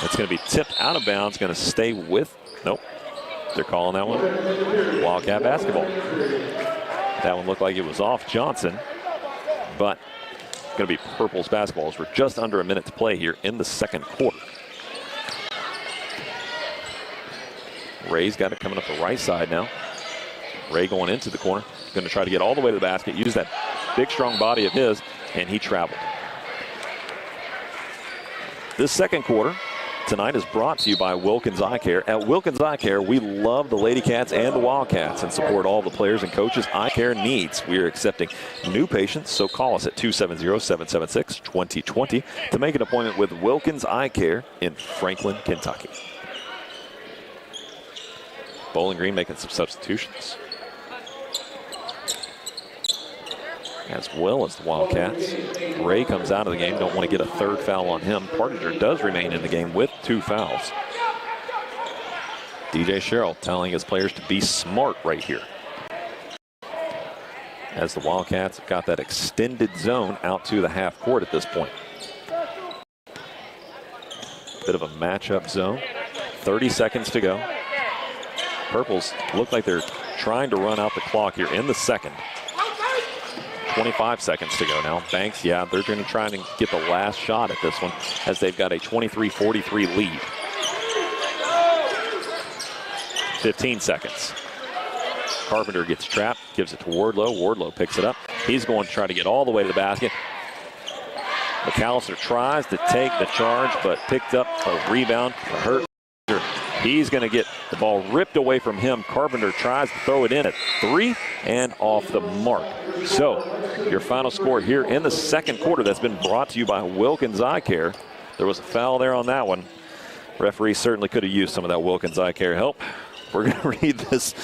It's going to be tipped out of bounds. Going to stay with. Nope. They're calling that one Wildcat basketball. That one looked like it was off Johnson, but going to be Purple's basketball as we're just under a minute to play here in the second quarter. Ray's got it coming up the right side now. Ray going into the corner. Going to try to get all the way to the basket, use that big, strong body of his, and he traveled. This second quarter tonight is brought to you by Wilkins Eye Care. At Wilkins Eye Care, we love the Lady Cats and the Wildcats and support all the players and coaches eye care needs. We are accepting new patients, so call us at 270-776-2020 to make an appointment with Wilkins Eye Care in Franklin, Kentucky. Bowling Green making some substitutions, as well as the Wildcats. Ray comes out of the game. Don't want to get a third foul on him. Partinger does remain in the game with 2 fouls. DJ Sherrill telling his players to be smart right here, as the Wildcats have got that extended zone out to the half court at this point. Bit of a matchup zone. 30 seconds to go. Purples look like they're trying to run out the clock here in the second. 25 seconds to go now. Banks, yeah, they're going to try and get the last shot at this one, as they've got a 23-43 lead. 15 seconds. Carpenter gets trapped, gives it to Wardlow. Wardlow picks it up. He's going to try to get all the way to the basket. McAllister tries to take the charge, but picked up a rebound. Hurt. He's going to get the ball ripped away from him. Carpenter tries to throw it in at 3 and off the mark. So your final score here in the second quarter, that's been brought to you by Wilkins Eye Care. There was a foul there on that one. Referee certainly could have used some of that Wilkins Eye Care help. We're going to read this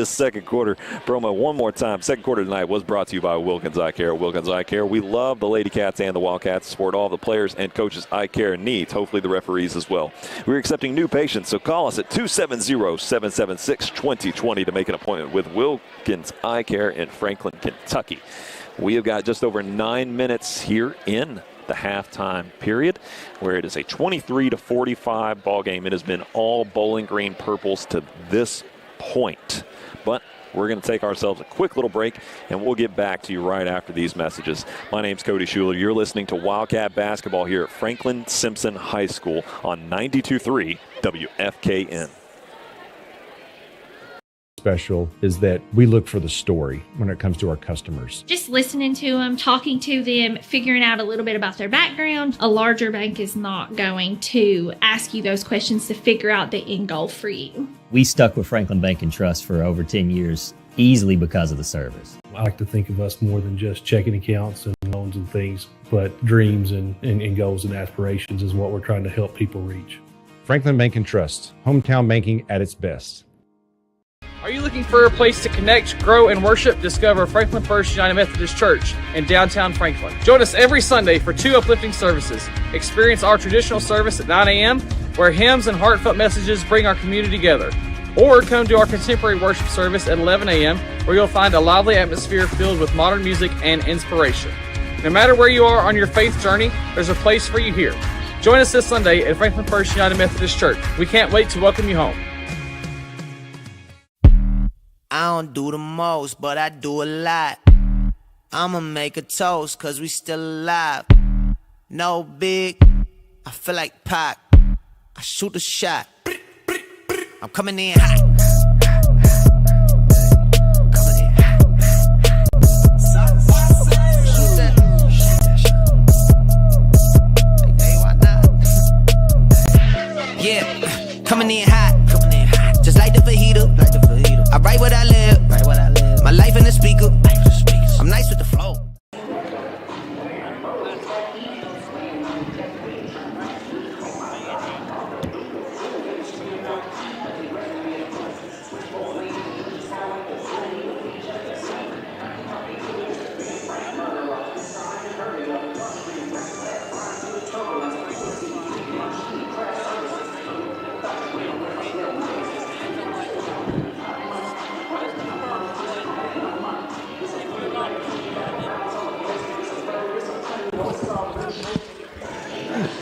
second quarter promo one more time. Second quarter tonight was brought to you by Wilkins Eye Care. Wilkins Eye Care, we love the Lady Cats and the Wildcats. Support all the players and coaches' eye care needs, hopefully the referees as well. We're accepting new patients, so call us at 270-776-2020 to make an appointment with Wilkins Eye Care in Franklin, Kentucky. We have got just over 9 minutes here in the halftime period, where it is a 23-45 ball game. It has been all Bowling Green Purples to this point. But we're going to take ourselves a quick little break, and we'll get back to you right after these messages. My name's Cody Schuler. You're listening to Wildcat Basketball here at Franklin Simpson High School on 92.3 WFKN. Special is that we look for the story when it comes to our customers. Just listening to them, talking to them, figuring out a little bit about their background. A larger bank is not going to ask you those questions to figure out the end goal for you. We stuck with Franklin Bank and Trust for over 10 years, easily because of the service. I like to think of us more than just checking accounts and loans and things, but dreams and goals and aspirations is what we're trying to help people reach. Franklin Bank and Trust, hometown banking at its best. Are you looking for a place to connect, grow, and worship? Discover Franklin First United Methodist Church in downtown Franklin. Join us every Sunday for 2 uplifting services. Experience our traditional service at 9 a.m., where hymns and heartfelt messages bring our community together. Or come to our contemporary worship service at 11 a.m., where you'll find a lively atmosphere filled with modern music and inspiration. No matter where you are on your faith journey, there's a place for you here. Join us this Sunday at Franklin First United Methodist Church. We can't wait to welcome you home. I don't do the most, but I do a lot. I'ma make a toast, cause we still alive. No big, I feel like Pac. I shoot a shot. I'm coming in hot. Yeah, coming in hot. Just like the fajita. I write what I live. My life in the speaker. I'm nice with the flow.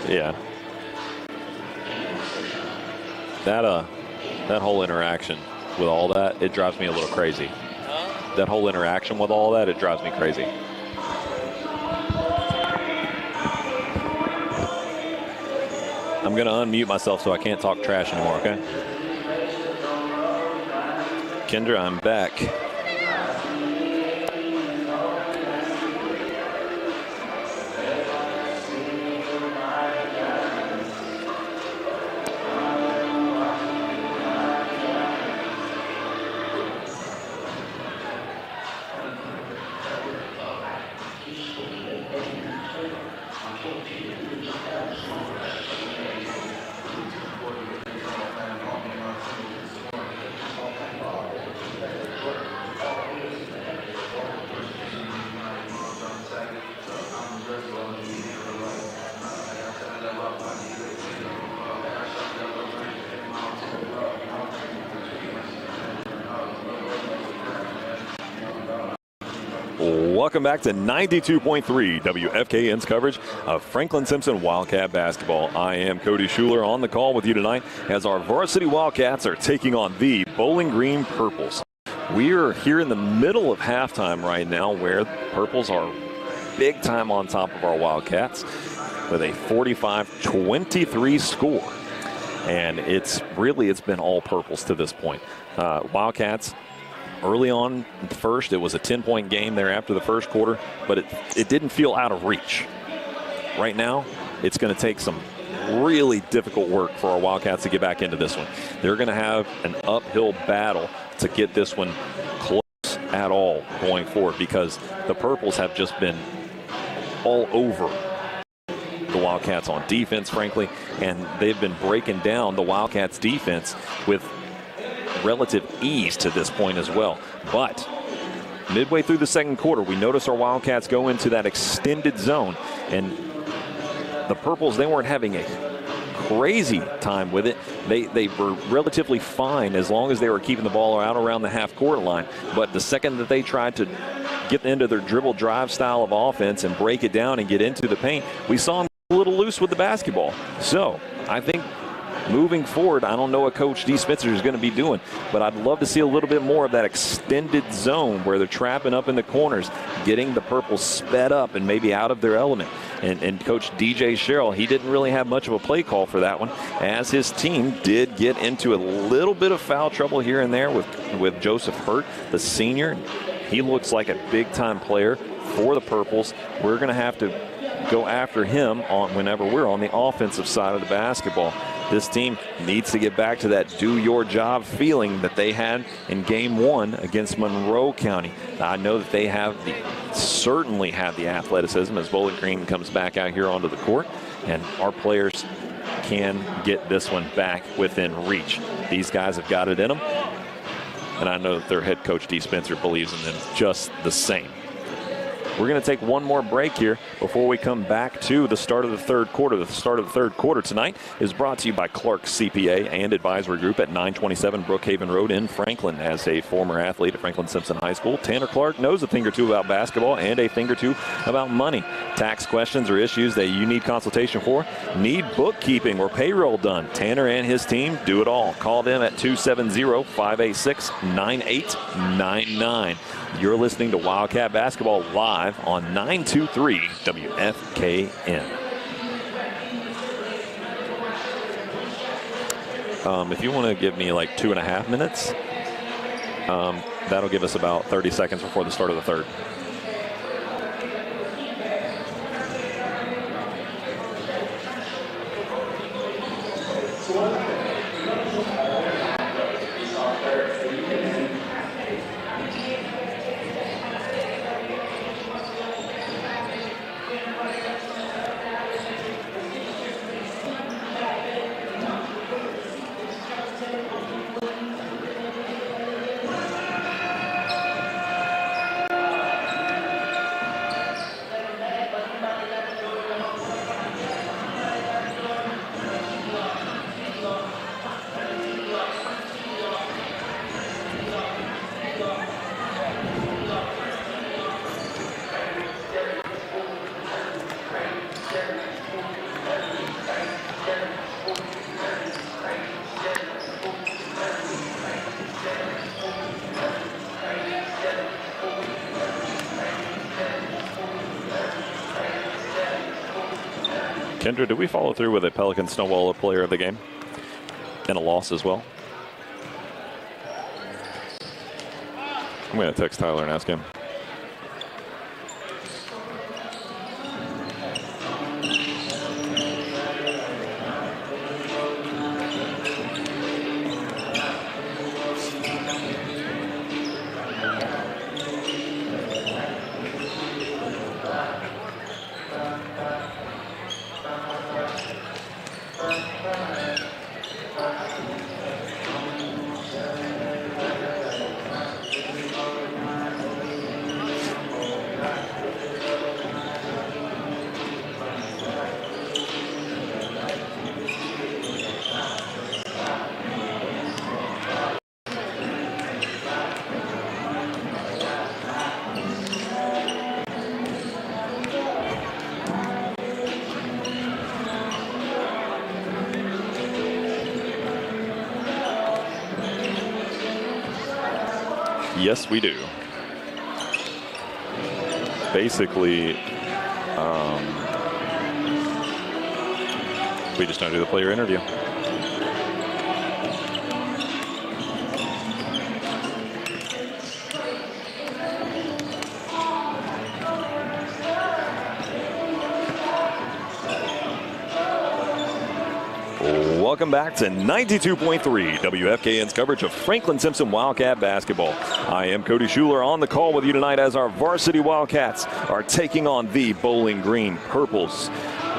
Yeah. That whole interaction with all that, it drives me a little crazy. That whole interaction with all that, it drives me crazy. I'm going to unmute myself so I can't talk trash anymore, okay? Kendra, I'm back. Welcome back to 92.3 WFKN's coverage of Franklin Simpson Wildcat basketball. I am Cody Schuler on the call with you tonight as our varsity Wildcats are taking on the Bowling Green Purples. We are here in the middle of halftime right now where Purples are big time on top of our Wildcats with a 45-23 score. And it's been all Purples to this point. Wildcats early on first, it was a 10-point game there after the first quarter, but it didn't feel out of reach. Right now, it's going to take some really difficult work for our Wildcats to get back into this one. They're going to have an uphill battle to get this one close at all going forward because the Purples have just been all over the Wildcats on defense, frankly, and they've been breaking down the Wildcats defense with relative ease to this point as well. But midway through the second quarter, we noticed our Wildcats go into that extended zone, and the Purples, they weren't having a crazy time with it. They were relatively fine as long as they were keeping the ball out around the half-court line. But the second that they tried to get into their dribble drive style of offense and break it down and get into the paint, we saw them a little loose with the basketball. So I think moving forward, I don't know what Coach D. Spencer is going to be doing, but I'd love to see a little bit more of that extended zone where they're trapping up in the corners, getting the Purples sped up and maybe out of their element. And Coach DJ Sherrill, he didn't really have much of a play call for that one, as his team did get into a little bit of foul trouble here and there with Joseph Hurt, the senior. He looks like a big-time player for the Purples. We're going to have to go after him whenever we're on the offensive side of the basketball. This team needs to get back to that do-your-job feeling that they had in Game 1 against Monroe County. I know that they certainly have the athleticism as Bowling Green comes back out here onto the court, and our players can get this one back within reach. These guys have got it in them, and I know that their head coach, D. Spencer, believes in them just the same. We're going to take one more break here before we come back to the start of the third quarter. The start of the third quarter tonight is brought to you by Clark CPA and Advisory Group at 927 Brookhaven Road in Franklin. As a former athlete at Franklin Simpson High School, Tanner Clark knows a thing or two about basketball and a thing or two about money. Tax questions or issues that you need consultation for? Need bookkeeping or payroll done? Tanner and his team do it all. Call them at 270-586-9899. You're listening to Wildcat Basketball live on 923 WFKN. If you want to give me like 2.5 minutes, that'll give us about 30 seconds before the start of the third. Kendra, did we follow through with a Pelican Snowball player of the game and a loss as well? I'm going to text Tyler and ask him. Yes, we do. Basically, we just don't do the player interview. Welcome back to 92.3 WFKN's coverage of Franklin Simpson Wildcat basketball. I am Cody Schuler on the call with you tonight as our varsity Wildcats are taking on the Bowling Green Purples.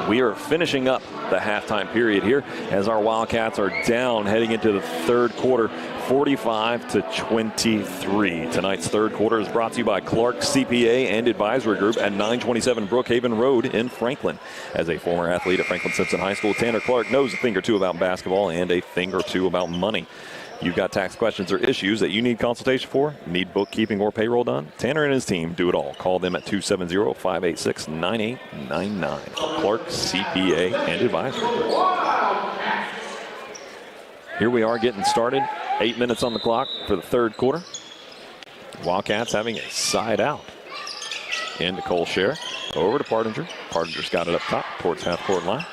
We are finishing up the halftime period here as our Wildcats are down heading into the third quarter, 45-23. Tonight's third quarter is brought to you by Clark CPA and Advisory Group at 927 Brookhaven Road in Franklin. As a former athlete at Franklin Simpson High School, Tanner Clark knows a thing or two about basketball and a thing or two about money. You've got tax questions or issues that you need consultation for, need bookkeeping or payroll done? Tanner and his team do it all. Call them at 270-586-9899. Clark CPA and Advisory Group. Here we are getting started. 8 minutes on the clock for the third quarter. Wildcats having a side out. Into Cole Scher. Over to Partinger. Partinger's got it up top towards half-court line.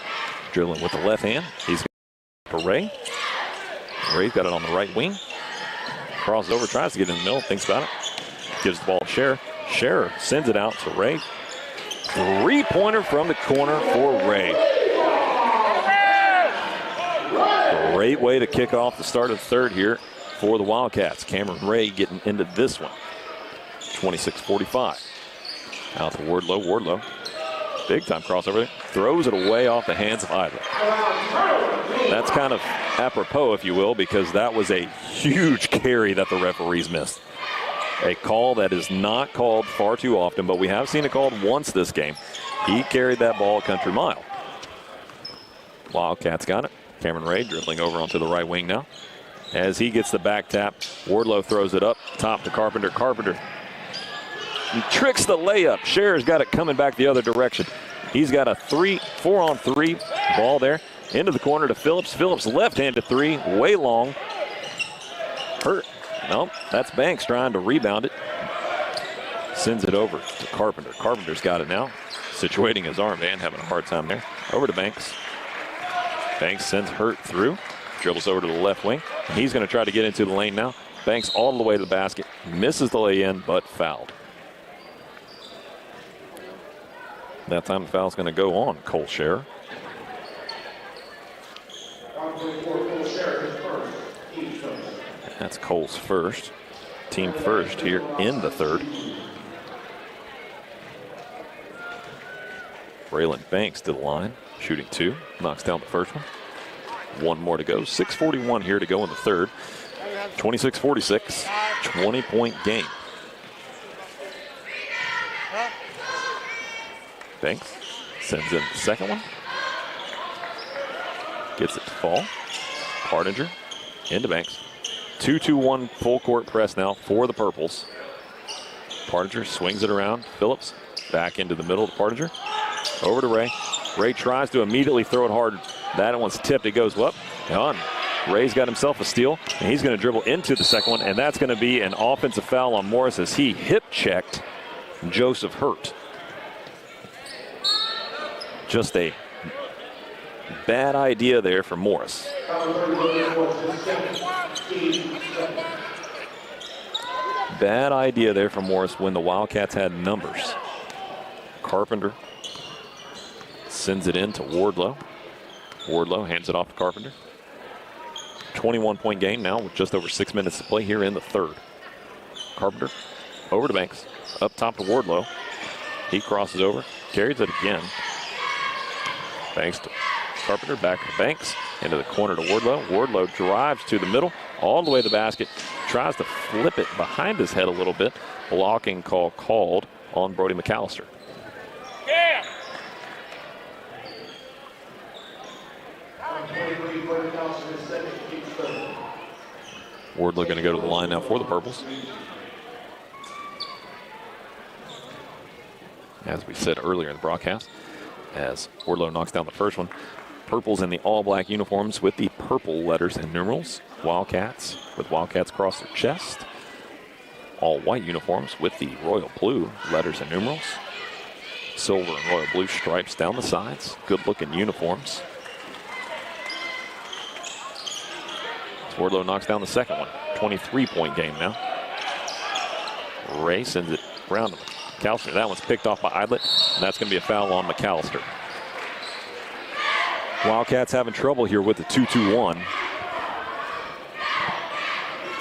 Dribbling with the left hand. He's got it to Ray. Ray's got it on the right wing. Crosses over, tries to get in the middle, thinks about it. Gives the ball to Scher. Scher sends it out to Ray. Three-pointer from the corner for Ray. Great way to kick off the start of the third here for the Wildcats. Cameron Ray getting into this one. 26-45. Out to Wardlow. Wardlow, big-time crossover there. Throws it away off the hands of Idler. That's kind of apropos, if you will, because that was a huge carry that the referees missed. A call that is not called far too often, but we have seen it called once this game. He carried that ball a country mile. Wildcats got it. Cameron Ray dribbling over onto the right wing now. As he gets the back tap, Wardlow throws it up top to Carpenter. Carpenter, he tricks the layup. Scher's got it coming back the other direction. He's got a 4-on-3 ball there. Into the corner to Phillips. Phillips left-handed three, way long. Hurt. Nope, that's Banks trying to rebound it. Sends it over to Carpenter. Carpenter's got it now. Situating his armband, having a hard time there. Over to Banks. Banks sends Hurt through. Dribbles over to the left wing. He's going to try to get into the lane now. Banks all the way to the basket. Misses the lay-in, but fouled. That time the foul's going to go on Cole Scher. That's Cole's first. Team first here in the third. Braylon Banks to the line. Shooting two. Knocks down the first one. One more to go. 6:41 here to go in the third. 26-46. 20-point game. Banks sends in the second one. Gets it to fall. Partinger into Banks. 2-2-1 full court press now for the Purples. Partinger swings it around. Phillips back into the middle to Partinger. Over to Ray. Ray tries to immediately throw it hard. That one's tipped. It goes up. On. Ray's got himself a steal, and he's going to dribble into the second one, and that's going to be an offensive foul on Morris as he hip checked Joseph Hurt. Just a bad idea there for Morris. Bad idea there for Morris when the Wildcats had numbers. Carpenter sends it in to Wardlow. Wardlow hands it off to Carpenter. 21-point game now with just over 6 minutes to play here in the third. Carpenter over to Banks. Up top to Wardlow. He crosses over. Carries it again. Banks to Carpenter. Back to Banks. Into the corner to Wardlow. Wardlow drives to the middle. All the way to the basket. Tries to flip it behind his head a little bit. Blocking call called on Brody McAllister. Yeah. Wardlow going to go to the line now for the Purples. As we said earlier in the broadcast, as Wardlow knocks down the first one, Purples in the all-black uniforms with the purple letters and numerals. Wildcats with Wildcats across their chest. All-white uniforms with the royal blue letters and numerals. Silver and royal blue stripes down the sides. Good-looking uniforms. Wardlow knocks down the second one. 23-point game now. Ray sends it around to McAllister. That one's picked off by Idlet, and that's going to be a foul on McAllister. Wildcats having trouble here with the 2-2-1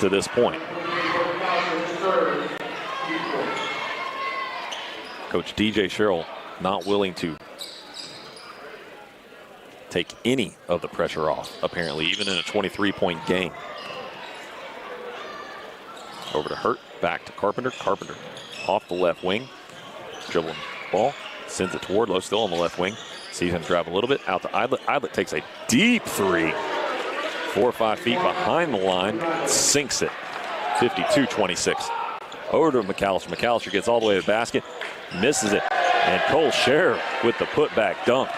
to this point. Coach DJ Sherrill not willing to take any of the pressure off, apparently, even in a 23-point game. Over to Hurt, back to Carpenter. Carpenter off the left wing, dribbling ball, sends it to Wardlow, still on the left wing. Sees him drive a little bit, out to Idlet. Idlet takes a deep three, 4 or 5 feet behind the line, sinks it, 52-26. Over to McAllister. McAllister gets all the way to the basket, misses it, and Cole Scher with the putback dunk.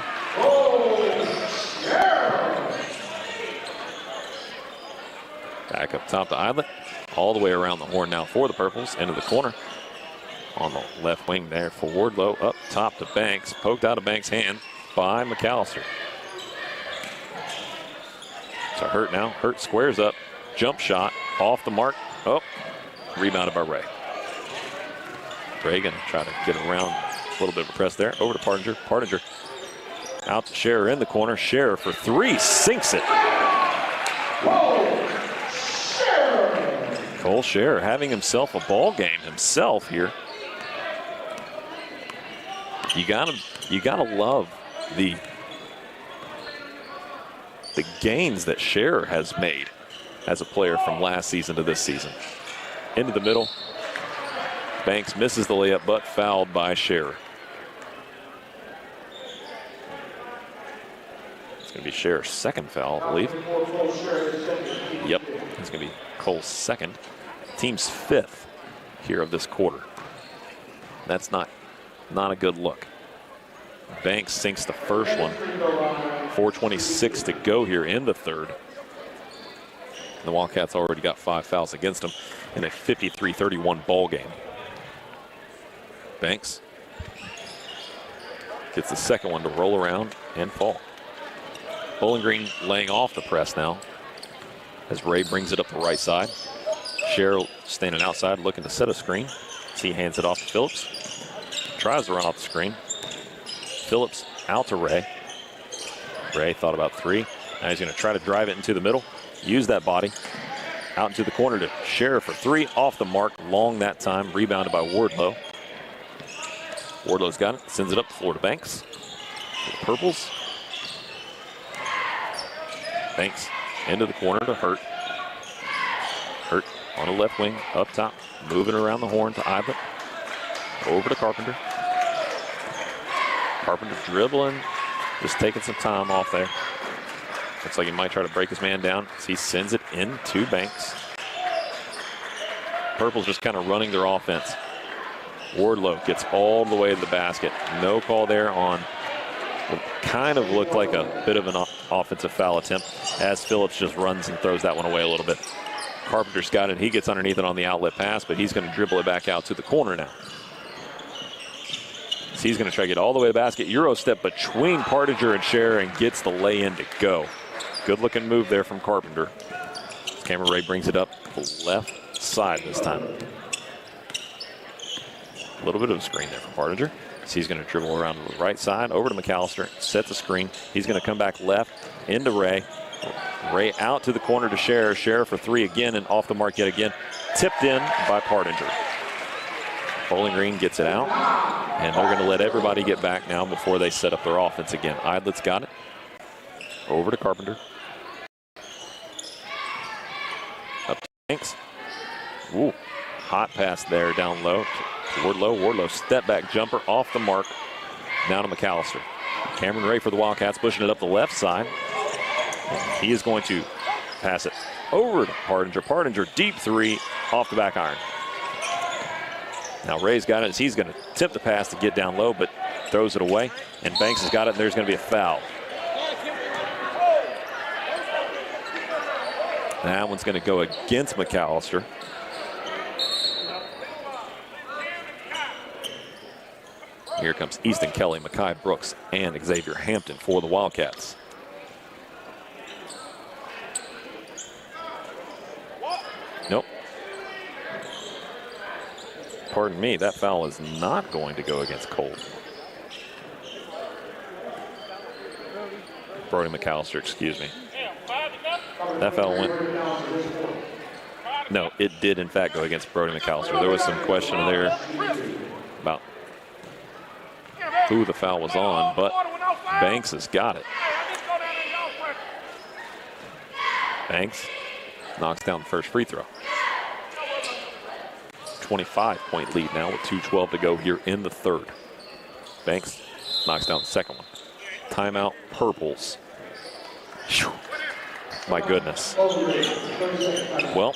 Back up top to Idlet. All the way around the horn now for the Purples. Into the corner. On the left wing there for Wardlow. Up top to Banks. Poked out of Banks' hand by McAllister. So Hurt now. Hurt squares up. Jump shot. Off the mark. Oh. Rebounded by Ray. Ray going to try to get around a little bit of a press there. Over to Partinger. Partinger out to Scherer in the corner. Scherer for three. Sinks it. Cole Scherer having himself a ball game himself here. You gotta love the gains that Scherer has made as a player from last season to this season. Into the middle. Banks misses the layup, but fouled by Scherer. It's going to be Scherer's second foul, I believe. Yep, it's going to be Cole's second. Team's fifth here of this quarter. That's not a good look. Banks sinks the first one. 4:26 to go here in the third. The Wildcats already got 5 fouls against them in a 53-31 ball game. Banks gets the second one to roll around and fall. Bowling Green laying off the press now as Ray brings it up the right side. Cheryl standing outside looking to set a screen. He hands it off to Phillips. Tries to run off the screen. Phillips out to Ray. Ray thought about three. Now he's going to try to drive it into the middle. Use that body. Out into the corner to Scherer for three. Off the mark. Long that time. Rebounded by Wardlow. Wardlow's got it. Sends it up the floor to Banks. For the Purples. Banks into the corner to Hurt. Hurt on the left wing. Up top. Moving around the horn to Iblet. Over to Carpenter. Carpenter dribbling. Just taking some time off there. Looks like he might try to break his man down as he sends it into Banks. Purple's just kind of running their offense. Wardlow gets all the way to the basket. No call there on what kind of looked like a bit of an offensive foul attempt as Phillips just runs and throws that one away a little bit. Carpenter's got it. He gets underneath it on the outlet pass, but he's going to dribble it back out to the corner now. So he's going to try to get all the way to the basket. Euro step between Partinger and Scherer and gets the lay-in to go. Good looking move there from Carpenter. Cameron Ray brings it up the left side this time. A little bit of a screen there from Partinger. So he's going to dribble around to the right side, over to McAllister, sets a screen. He's going to come back left into Ray. Ray out to the corner to Scherer. Scherer for three again and off the mark yet again. Tipped in by Partinger. Bowling Green gets it out, and they're going to let everybody get back now before they set up their offense again. Idlet's got it. Over to Carpenter. Up to Banks. Ooh, hot pass there down low to Wardlow. Wardlow step back jumper off the mark. Down to McAllister. Cameron Ray for the Wildcats pushing it up the left side. And he is going to pass it over to Partinger. Partinger deep three off the back iron. Now Ray's got it as he's going to tip the pass to get down low, but throws it away. And Banks has got it, and there's going to be a foul. That one's going to go against McAllister. Here comes Easton Kelly, Makai Brooks, and Xavier Hampton for the Wildcats. Nope. Pardon me, that foul is not going to go against Cole. Brody McAllister, excuse me. That foul went. No, it did in fact go against Brody McAllister. There was some question there about who the foul was on, but Banks has got it. Banks knocks down the first free throw. 25-point lead now with 2:12 to go here in the third. Banks knocks down the second one. Timeout, Purples. Whew. My goodness. Well,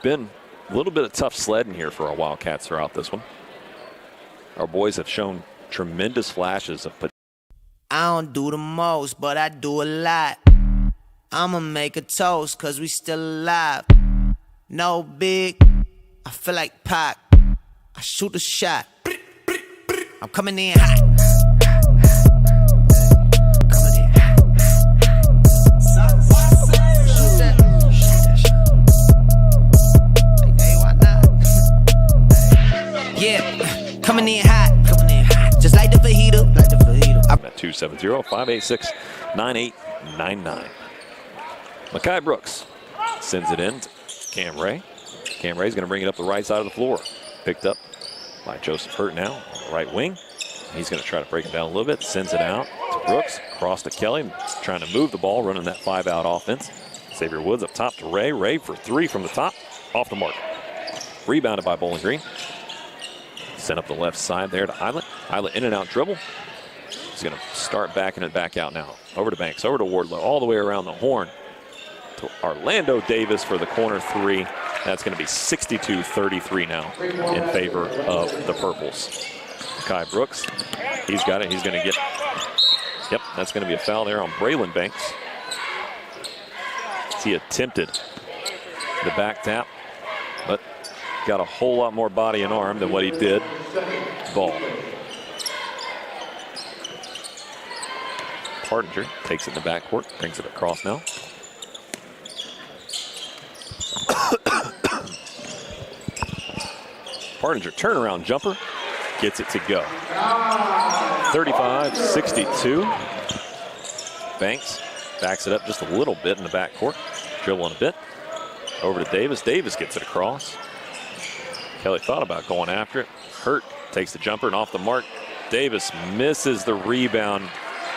been a little bit of tough sledding here for our Wildcats throughout this one. Our boys have shown tremendous flashes of potential. I don't do the most, but I do a lot. I'ma make a toast, cause we still alive. No big, I feel like Pac. I shoot a shot. I'm coming in hot. Coming in hot. Shoot that. Hey, why not? Yeah, coming in hot. Just like the fajita. At 270-586-9899. Makai Brooks sends it in to Cam Ray. Cam Ray's going to bring it up the right side of the floor. Picked up by Joseph Hurt now on the right wing. He's going to try to break it down a little bit. Sends it out to Brooks. Across to Kelly. Trying to move the ball, running that 5-out offense. Xavier Woods up top to Ray. Ray for three from the top. Off the mark. Rebounded by Bowling Green. Sent up the left side there to Islet. Islet in and out dribble. He's going to start backing it back out now. Over to Banks, over to Wardlow, all the way around the horn to Orlando Davis for the corner three. That's going to be 62-33 now in favor of the Purples. Kai Brooks, he's got it. He's going to get, yep, that's going to be a foul there on Braylon Banks. He attempted the back tap, but got a whole lot more body and arm than what he did. Ball. Partinger takes it in the backcourt, brings it across now. Partinger turnaround jumper, gets it to go. 35-62. Banks backs it up just a little bit in the backcourt, dribbling a bit. Over to Davis. Davis gets it across. Kelly thought about going after it. Hurt takes the jumper and off the mark. Davis misses the rebound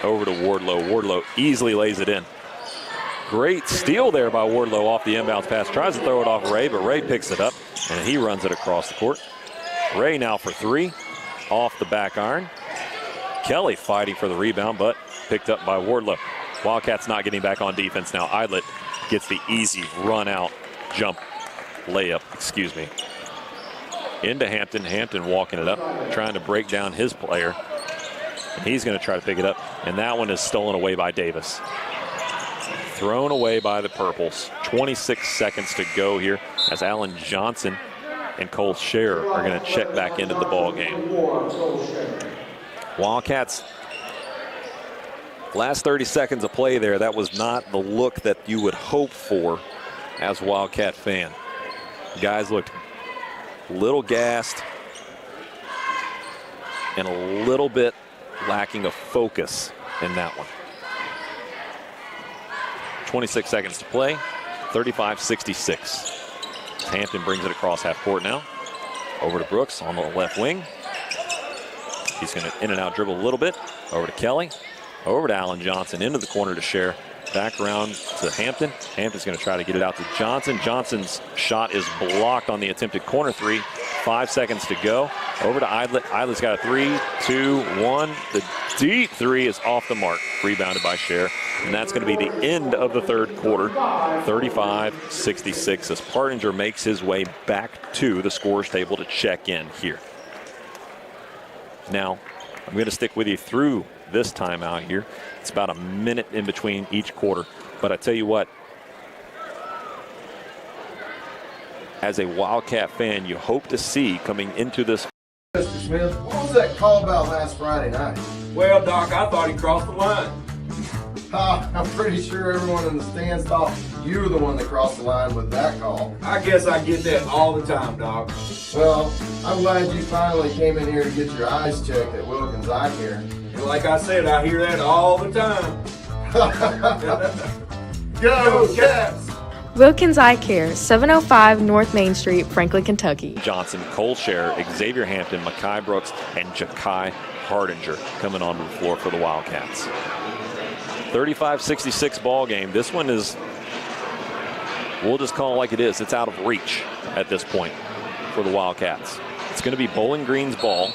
over to Wardlow. Wardlow easily lays it in. Great steal there by Wardlow off the inbounds pass. Tries to throw it off Ray, but Ray picks it up and he runs it across the court. Ray now for three, off the back iron. Kelly fighting for the rebound, but picked up by Wardlow. Wildcats not getting back on defense now. Idlet gets the easy run out layup, into Hampton. Hampton walking it up, trying to break down his player. And he's going to try to pick it up, and that one is stolen away by Davis. Thrown away by the Purples. 26 seconds to go here as Alan Johnson and Cole Scherer are going to check back into the ball game. Wildcats, last 30 seconds of play there, that was not the look that you would hope for as a Wildcat fan. Guys looked a little gassed and a little bit lacking of focus in that one. 26 seconds to play, 35-66. Hampton brings it across half court now. Over to Brooks on the left wing. He's going to in and out dribble a little bit. Over to Kelly. Over to Alan Johnson, into the corner to Scherer. Back around to Hampton. Hampton's going to try to get it out to Johnson. Johnson's shot is blocked on the attempted corner three. 5 seconds to go. Over to Idlet. Idlet's got a 3, 2, 1. The deep three is off the mark. Rebounded by Scherer. And that's going to be the end of the third quarter. 35-66 as Partinger makes his way back to the scorer's table to check in here. Now, I'm going to stick with you through this timeout here. It's about a minute in between each quarter. But I tell you what, as a Wildcat fan, you hope to see coming into this. Mr. Smith, what was that call about last Friday night? Well, Doc, I thought he crossed the line. I'm pretty sure everyone in the stands thought you were the one that crossed the line with that call. I guess I get that all the time, Doc. Well, I'm glad you finally came in here to get your eyes checked at Wilkins Eye Care. And like I said, I hear that all the time. Go, Cats! Wilkins Eye Care, 705 North Main Street, Franklin, Kentucky. Johnson, Cole Scherer, Xavier Hampton, Makai Brooks, and Jakai Hardinger coming onto the floor for the Wildcats. 35-66 ball game. This one is, we'll just call it like it is. It's out of reach at this point for the Wildcats. It's going to be Bowling Green's ball,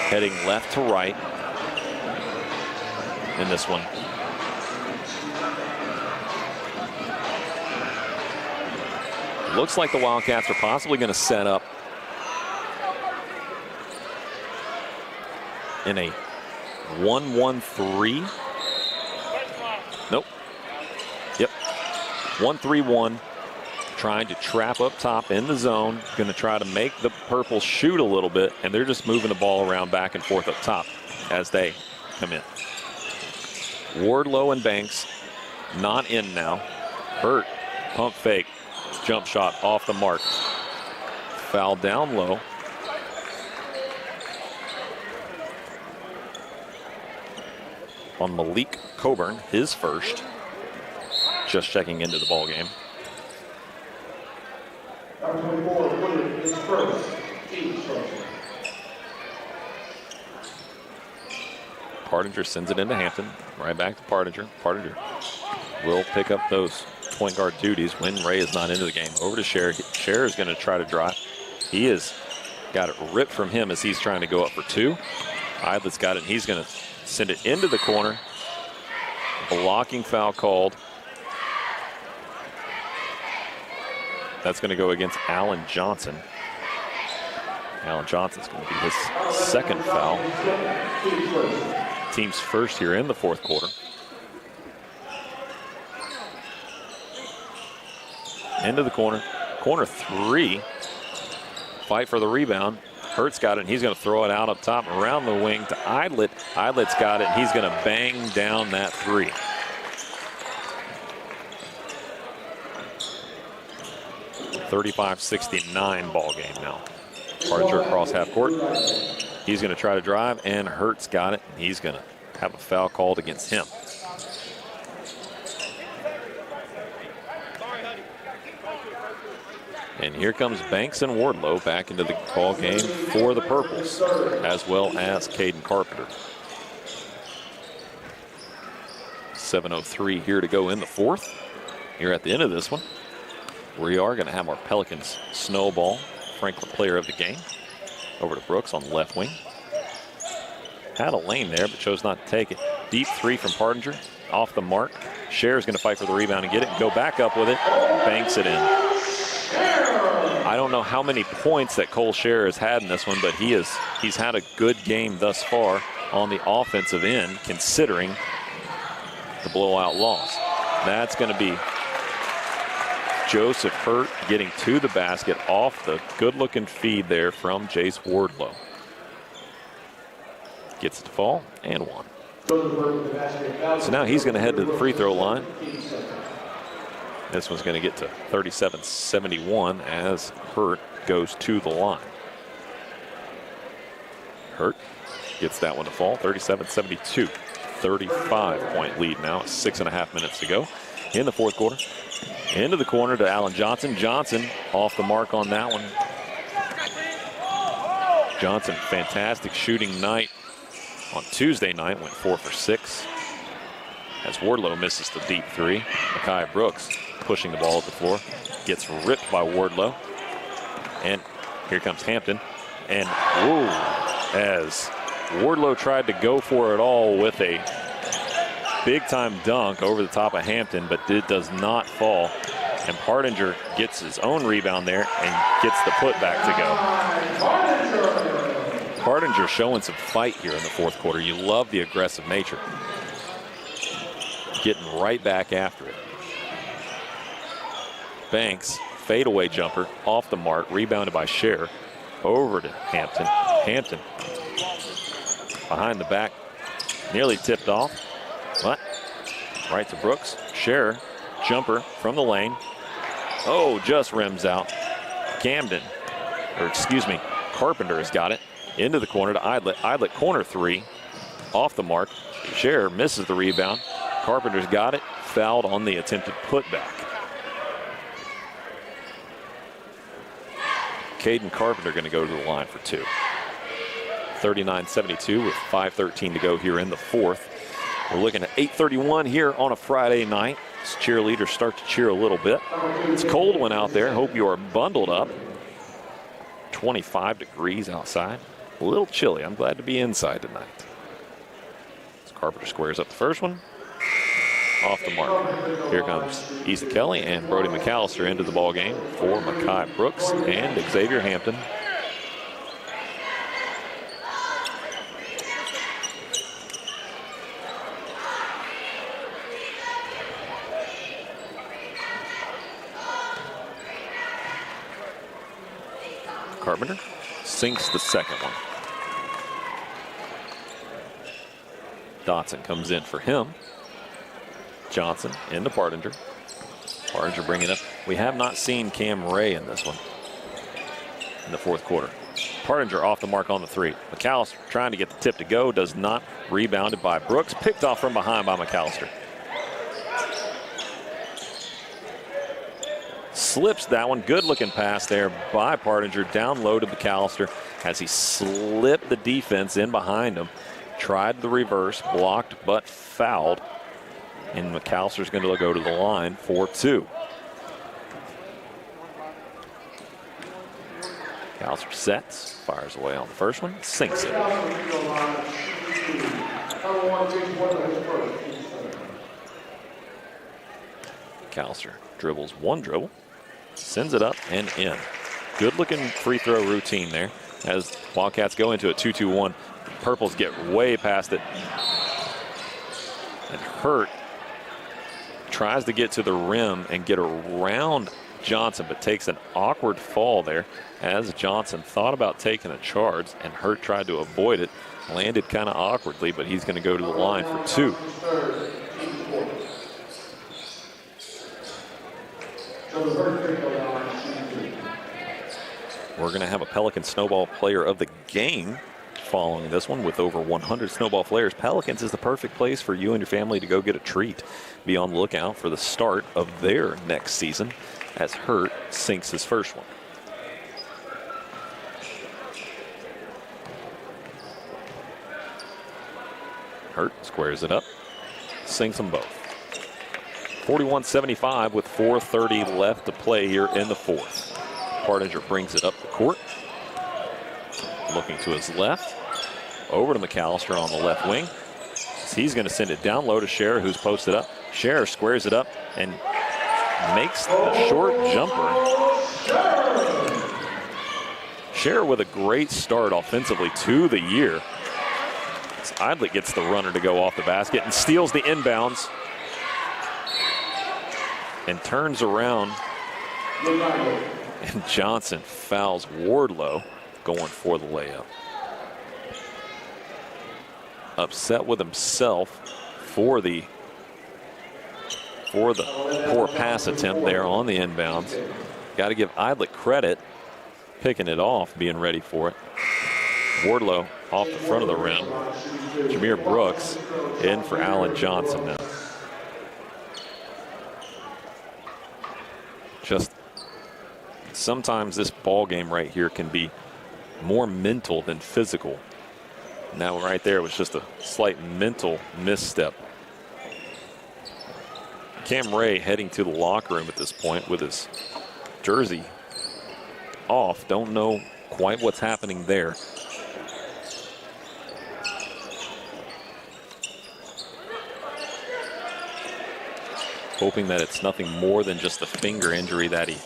heading left to right in this one. Looks like the Wildcats are possibly going to set up in a 1-1-3. Nope. 1-3-1. Trying to trap up top in the zone. Going to try to make the Purple shoot a little bit, and they're just moving the ball around back and forth up top as they come in. Wardlow and Banks not in now. Hurt, pump fake, jump shot off the mark. Foul down low. On Malik Coburn, his first. Just checking into the ball game. Partinger sends it into Hampton. Right back to Partinger. Partinger will pick up those point guard duties when Ray is not into the game. Over to Scher. Scher is going to try to drive. He has got it ripped from him as he's trying to go up for two. Idlet's got it, and he's going to send it into the corner. Blocking foul called. That's going to go against Alan Johnson. Alan Johnson's going to be his second foul. Team's first here in the fourth quarter. Into the corner. Corner three. Fight for the rebound. Hurt's got it, and he's going to throw it out up top around the wing to Idlet. Idlet's got it, and he's going to bang down that three. (35-69) ball game now. Partinger across half court. He's going to try to drive, and Hurt's got it, and he's going to have a foul called against him. And here comes Banks and Wardlow back into the ball game for the Purples, as well as Caden Carpenter. 7:03 here to go in the fourth. Here at the end of this one, we are going to have our Pelicans snowball. Franklin player of the game. Over to Brooks on the left wing. Had a lane there, but chose not to take it. Deep three from Partinger. Off the mark. Scher's going to fight for the rebound and get it and go back up with it. Banks it in. I don't know how many points that Cole Scher has had in this one, but he's had a good game thus far on the offensive end, considering the blowout loss. That's going to be Joseph Hurt getting to the basket off the good-looking feed there from Jace Wardlow. Gets it to fall and one. So now he's going to head to the free throw line. This one's going to get to 37-71 as Hurt goes to the line. Hurt gets that one to fall. 37-72. 35-point lead now. 6.5 minutes to go in the fourth quarter. Into the corner to Alan Johnson. Johnson off the mark on that one. Johnson, fantastic shooting night on Tuesday night. Went 4 for 6. As Wardlow misses the deep three. Mekhi Brooks pushing the ball at the floor. Gets ripped by Wardlow. And here comes Hampton. And whoa, as Wardlow tried to go for it all with a big-time dunk over the top of Hampton, but it does not fall. And Partinger gets his own rebound there and gets the putback to go. Partinger showing some fight here in the fourth quarter. You love the aggressive nature. Getting right back after it. Banks, fadeaway jumper, off the mark, rebounded by Scher. Over to Hampton. Hampton, behind the back, nearly tipped off. What? Right to Brooks. Scher, jumper from the lane. Oh, just rims out. Carpenter has got it. Into the corner to Idlet. Idlet corner three. Off the mark. Scher misses the rebound. Carpenter's got it. Fouled on the attempted putback. Caden Carpenter going to go to the line for two. 39-72 with 5:13 to go here in the fourth. We're looking at 8:31 here on a Friday night. As cheerleaders start to cheer a little bit. It's a cold one out there. Hope you are bundled up. 25 degrees outside. A little chilly. I'm glad to be inside tonight. As Carpenter squares up the first one. Off the mark. Here comes Issa Kelly and Brody McAllister into the ball game for Mekhi Brooks and Xavier Hampton. Carpenter sinks the second one. Dotson comes in for him. Johnson into Partinger. Partinger bringing up. We have not seen Cam Ray in this one in the fourth quarter. Partinger off the mark on the three. McAllister trying to get the tip to go. Does not. Rebounded by Brooks. Picked off from behind by McAllister. Slips that one. Good looking pass there by Partinger. Down low to McAllister as he slipped the defense in behind him. Tried the reverse. Blocked but fouled. And McAllister's going to go to the line for two. McAllister sets. Fires away on the first one. Sinks it. McAllister dribbles one dribble. Sends it up and in. Good looking free throw routine there as Wildcats go into a 2-2-1. Purples get way past it. And Hurt tries to get to the rim and get around Johnson, but takes an awkward fall there as Johnson thought about taking a charge, and Hurt tried to avoid it. Landed kind of awkwardly, but he's going to go to the line for two. We're going to have a Pelican Snowball Player of the Game following this one with over 100 Snowball players. Pelicans is the perfect place for you and your family to go get a treat. Be on the lookout for the start of their next season as Hurt sinks his first one. Hurt squares it up, sinks them both. 41-75 with 4:30 left to play here in the fourth. Partinger brings it up the court. Looking to his left. Over to McAllister on the left wing. He's going to send it down low to Scherer, who's posted up. Scherer squares it up and makes the short jumper. Scherer with a great start offensively to the year. Idlet gets the runner to go off the basket and steals the inbounds and turns around. And Johnson fouls Wardlow going for the layup. Upset with himself for the poor pass attempt there on the inbounds. Got to give Idlet credit picking it off, being ready for it. Wardlow off the front of the rim. Jameer Brooks in for Alan Johnson now. Just sometimes this ball game right here can be more mental than physical. Now right there was just a slight mental misstep. Cam Ray heading to the locker room at this point with his jersey off. Don't know quite what's happening there. Hoping that it's nothing more than just a finger injury that he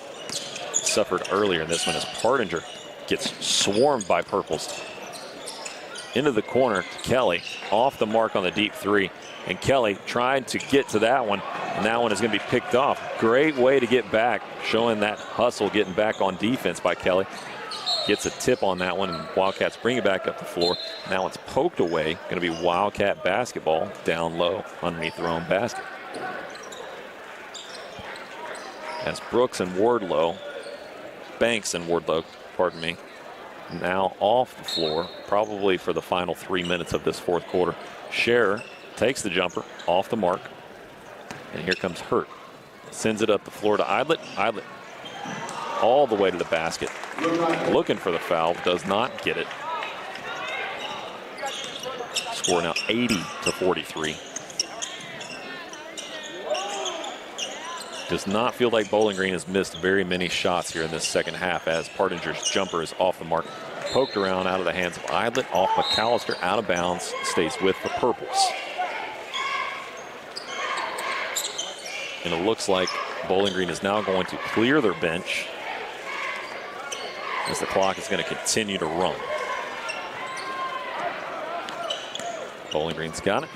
suffered earlier in this one as Partinger gets swarmed by Purples. Into the corner to Kelly, off the mark on the deep three. And Kelly tried to get to that one, and that one is going to be picked off. Great way to get back, showing that hustle, getting back on defense by Kelly. Gets a tip on that one, and Wildcats bring it back up the floor. Now it's poked away. Going to be Wildcat basketball down low underneath their own basket. As Brooks and Wardlow, Banks and Wardlow, pardon me, now off the floor, probably for the final 3 minutes of this fourth quarter. Scherer takes the jumper off the mark, and here comes Hurt. Sends it up the floor to Idlet. Idlet all the way to the basket. Looking for the foul, does not get it. Score now 80-43. Does not feel like Bowling Green has missed very many shots here in this second half as Partinger's jumper is off the mark. Poked around out of the hands of Idlet, off McAllister, out of bounds, stays with the Purples. And it looks like Bowling Green is now going to clear their bench as the clock is going to continue to run. Bowling Green's got it.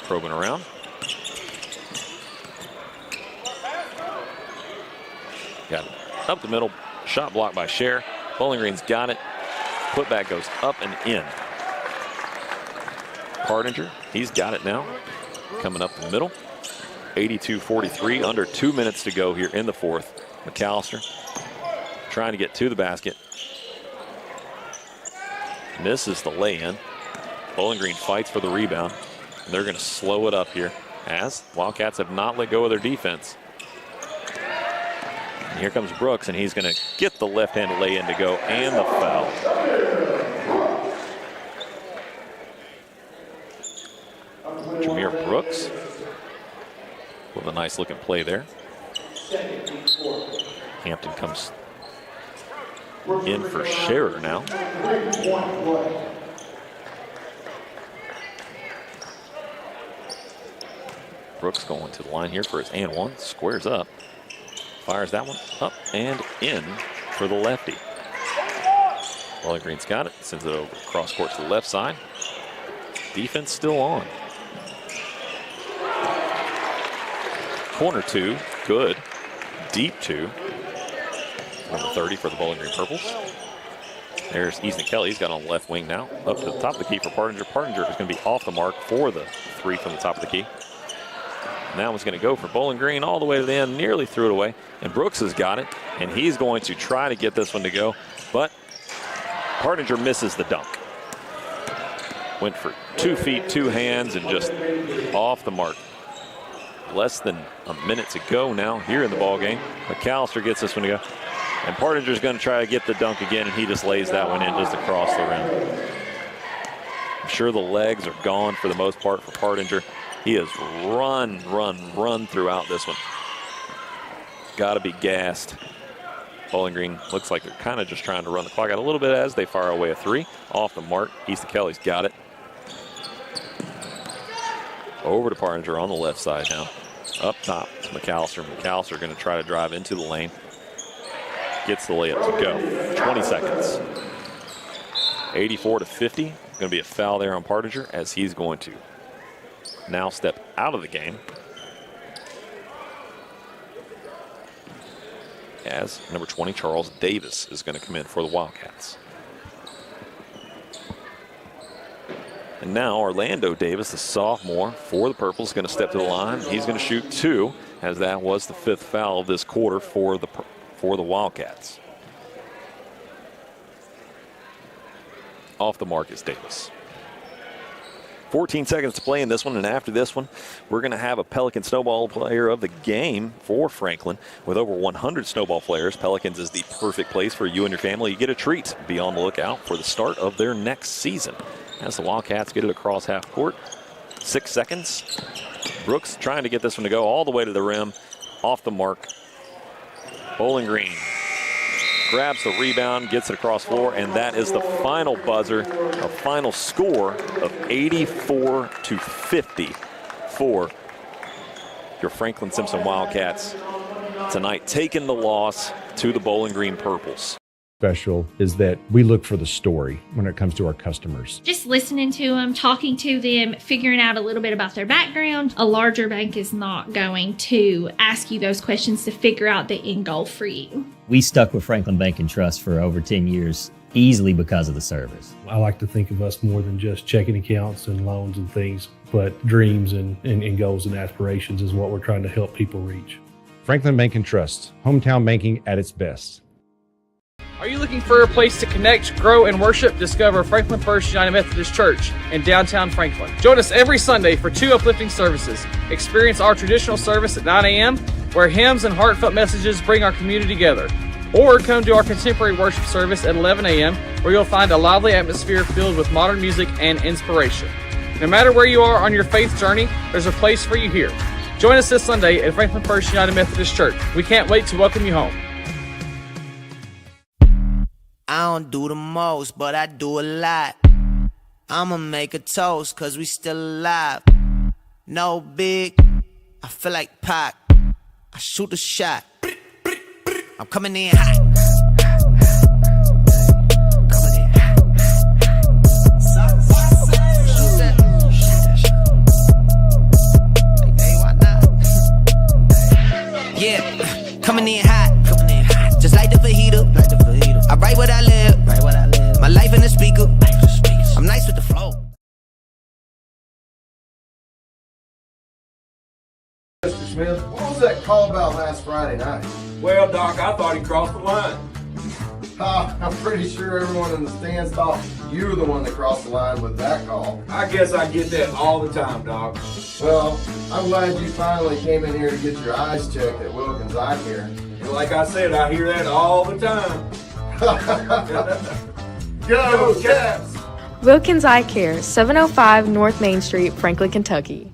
Probing around. Got it up the middle. Shot blocked by Scherer. Bowling Green's got it. Putback goes up and in. Partinger, he's got it now. Coming up the middle. 82-43, under 2 minutes to go here in the fourth. McAllister trying to get to the basket. Misses the lay-in. Bowling Green fights for the rebound. And they're going to slow it up here as Wildcats have not let go of their defense. And here comes Brooks, and he's going to get the left-handed lay-in to go and the foul. Jameer Brooks with a nice looking play there. Hampton comes in for Scherer now. Brooks going to the line here for his and one. Squares up. Fires that one up and in for the lefty. Bowling Green's got it. Sends it over cross court to the left side. Defense still on. Corner two, good. Deep two. Number 30 for the Bowling Green Purples. There's Easton Kelly. He's got on the left wing now. Up to the top of the key for Partinger. Partinger is going to be off the mark for the three from the top of the key. And that one's going to go for Bowling Green all the way to the end. Nearly threw it away. And Brooks has got it. And he's going to try to get this one to go. But Partinger misses the dunk. Went for 2 feet, 2 hands, and just off the mark. Less than a minute to go now here in the ball game. McAllister gets this one to go. And Partinger's going to try to get the dunk again, and he just lays that one in just across the rim. I'm sure the legs are gone for the most part for Partinger. He has run throughout this one. Got to be gassed. Bowling Green looks like they're kind of just trying to run the clock out a little bit as they fire away a three. Off the mark. Easton Kelly's got it. Over to Partinger on the left side now. Up top to McAllister. McAllister going to try to drive into the lane. Gets the layup to go. 20 seconds. 84-50. Going to be a foul there on Partinger as he's going to now step out of the game. As number 20, Charles Davis, is going to come in for the Wildcats. And now Orlando Davis, the sophomore for the Purple, is going to step to the line. He's going to shoot 2, as that was the 5th foul of this quarter for the Wildcats. Off the mark is Davis. 14 seconds to play in this one, and after this one, we're going to have a Pelican Snowball Player of the Game for Franklin. With over 100 snowball players, Pelicans is the perfect place for you and your family. You get a treat. Be on the lookout for the start of their next season. As the Wildcats get it across half court. 6 seconds. Brooks trying to get this one to go all the way to the rim. Off the mark. Bowling Green grabs the rebound, gets it across floor, and that is the final buzzer, a final score of 84-50 for your Franklin Simpson Wildcats tonight, taking the loss to the Bowling Green Purples. Special is that we look for the story when it comes to our customers. Just listening to them, talking to them, figuring out a little bit about their background. A larger bank is not going to ask you those questions to figure out the end goal for you. We stuck with Franklin Bank and Trust for over 10 years, easily because of the service. I like to think of us more than just checking accounts and loans and things, but dreams and goals and aspirations is what we're trying to help people reach. Franklin Bank and Trust, hometown banking at its best. Are you looking for a place to connect, grow, and worship? Discover Franklin First United Methodist Church in downtown Franklin. Join us every Sunday for 2 uplifting services. Experience our traditional service at 9 a.m., where hymns and heartfelt messages bring our community together. Or come to our contemporary worship service at 11 a.m., where you'll find a lively atmosphere filled with modern music and inspiration. No matter where you are on your faith journey, there's a place for you here. Join us this Sunday at Franklin First United Methodist Church. We can't wait to welcome you home. I don't do the most, but I do a lot. I'ma make a toast, cause we still alive. No big, I feel like Pac. I shoot a shot. I'm coming in hot. Coming in hot. Shoot that. Hey, why not? Yeah, coming in hot. Just like the fajita. I write what I live. My life in the speaker. I'm nice with the flow. Mr. Smith, what was that call about last Friday night? Well, Doc, I thought he crossed the line. I'm pretty sure everyone in the stands thought you were the one that crossed the line with that call. I guess I get that all the time, Doc. Well, I'm glad you finally came in here to get your eyes checked at Wilkins Eye Care. And like I said, I hear that all the time. Go, Cats! Wilkins Eye Care, 705 North Main Street, Franklin, Kentucky.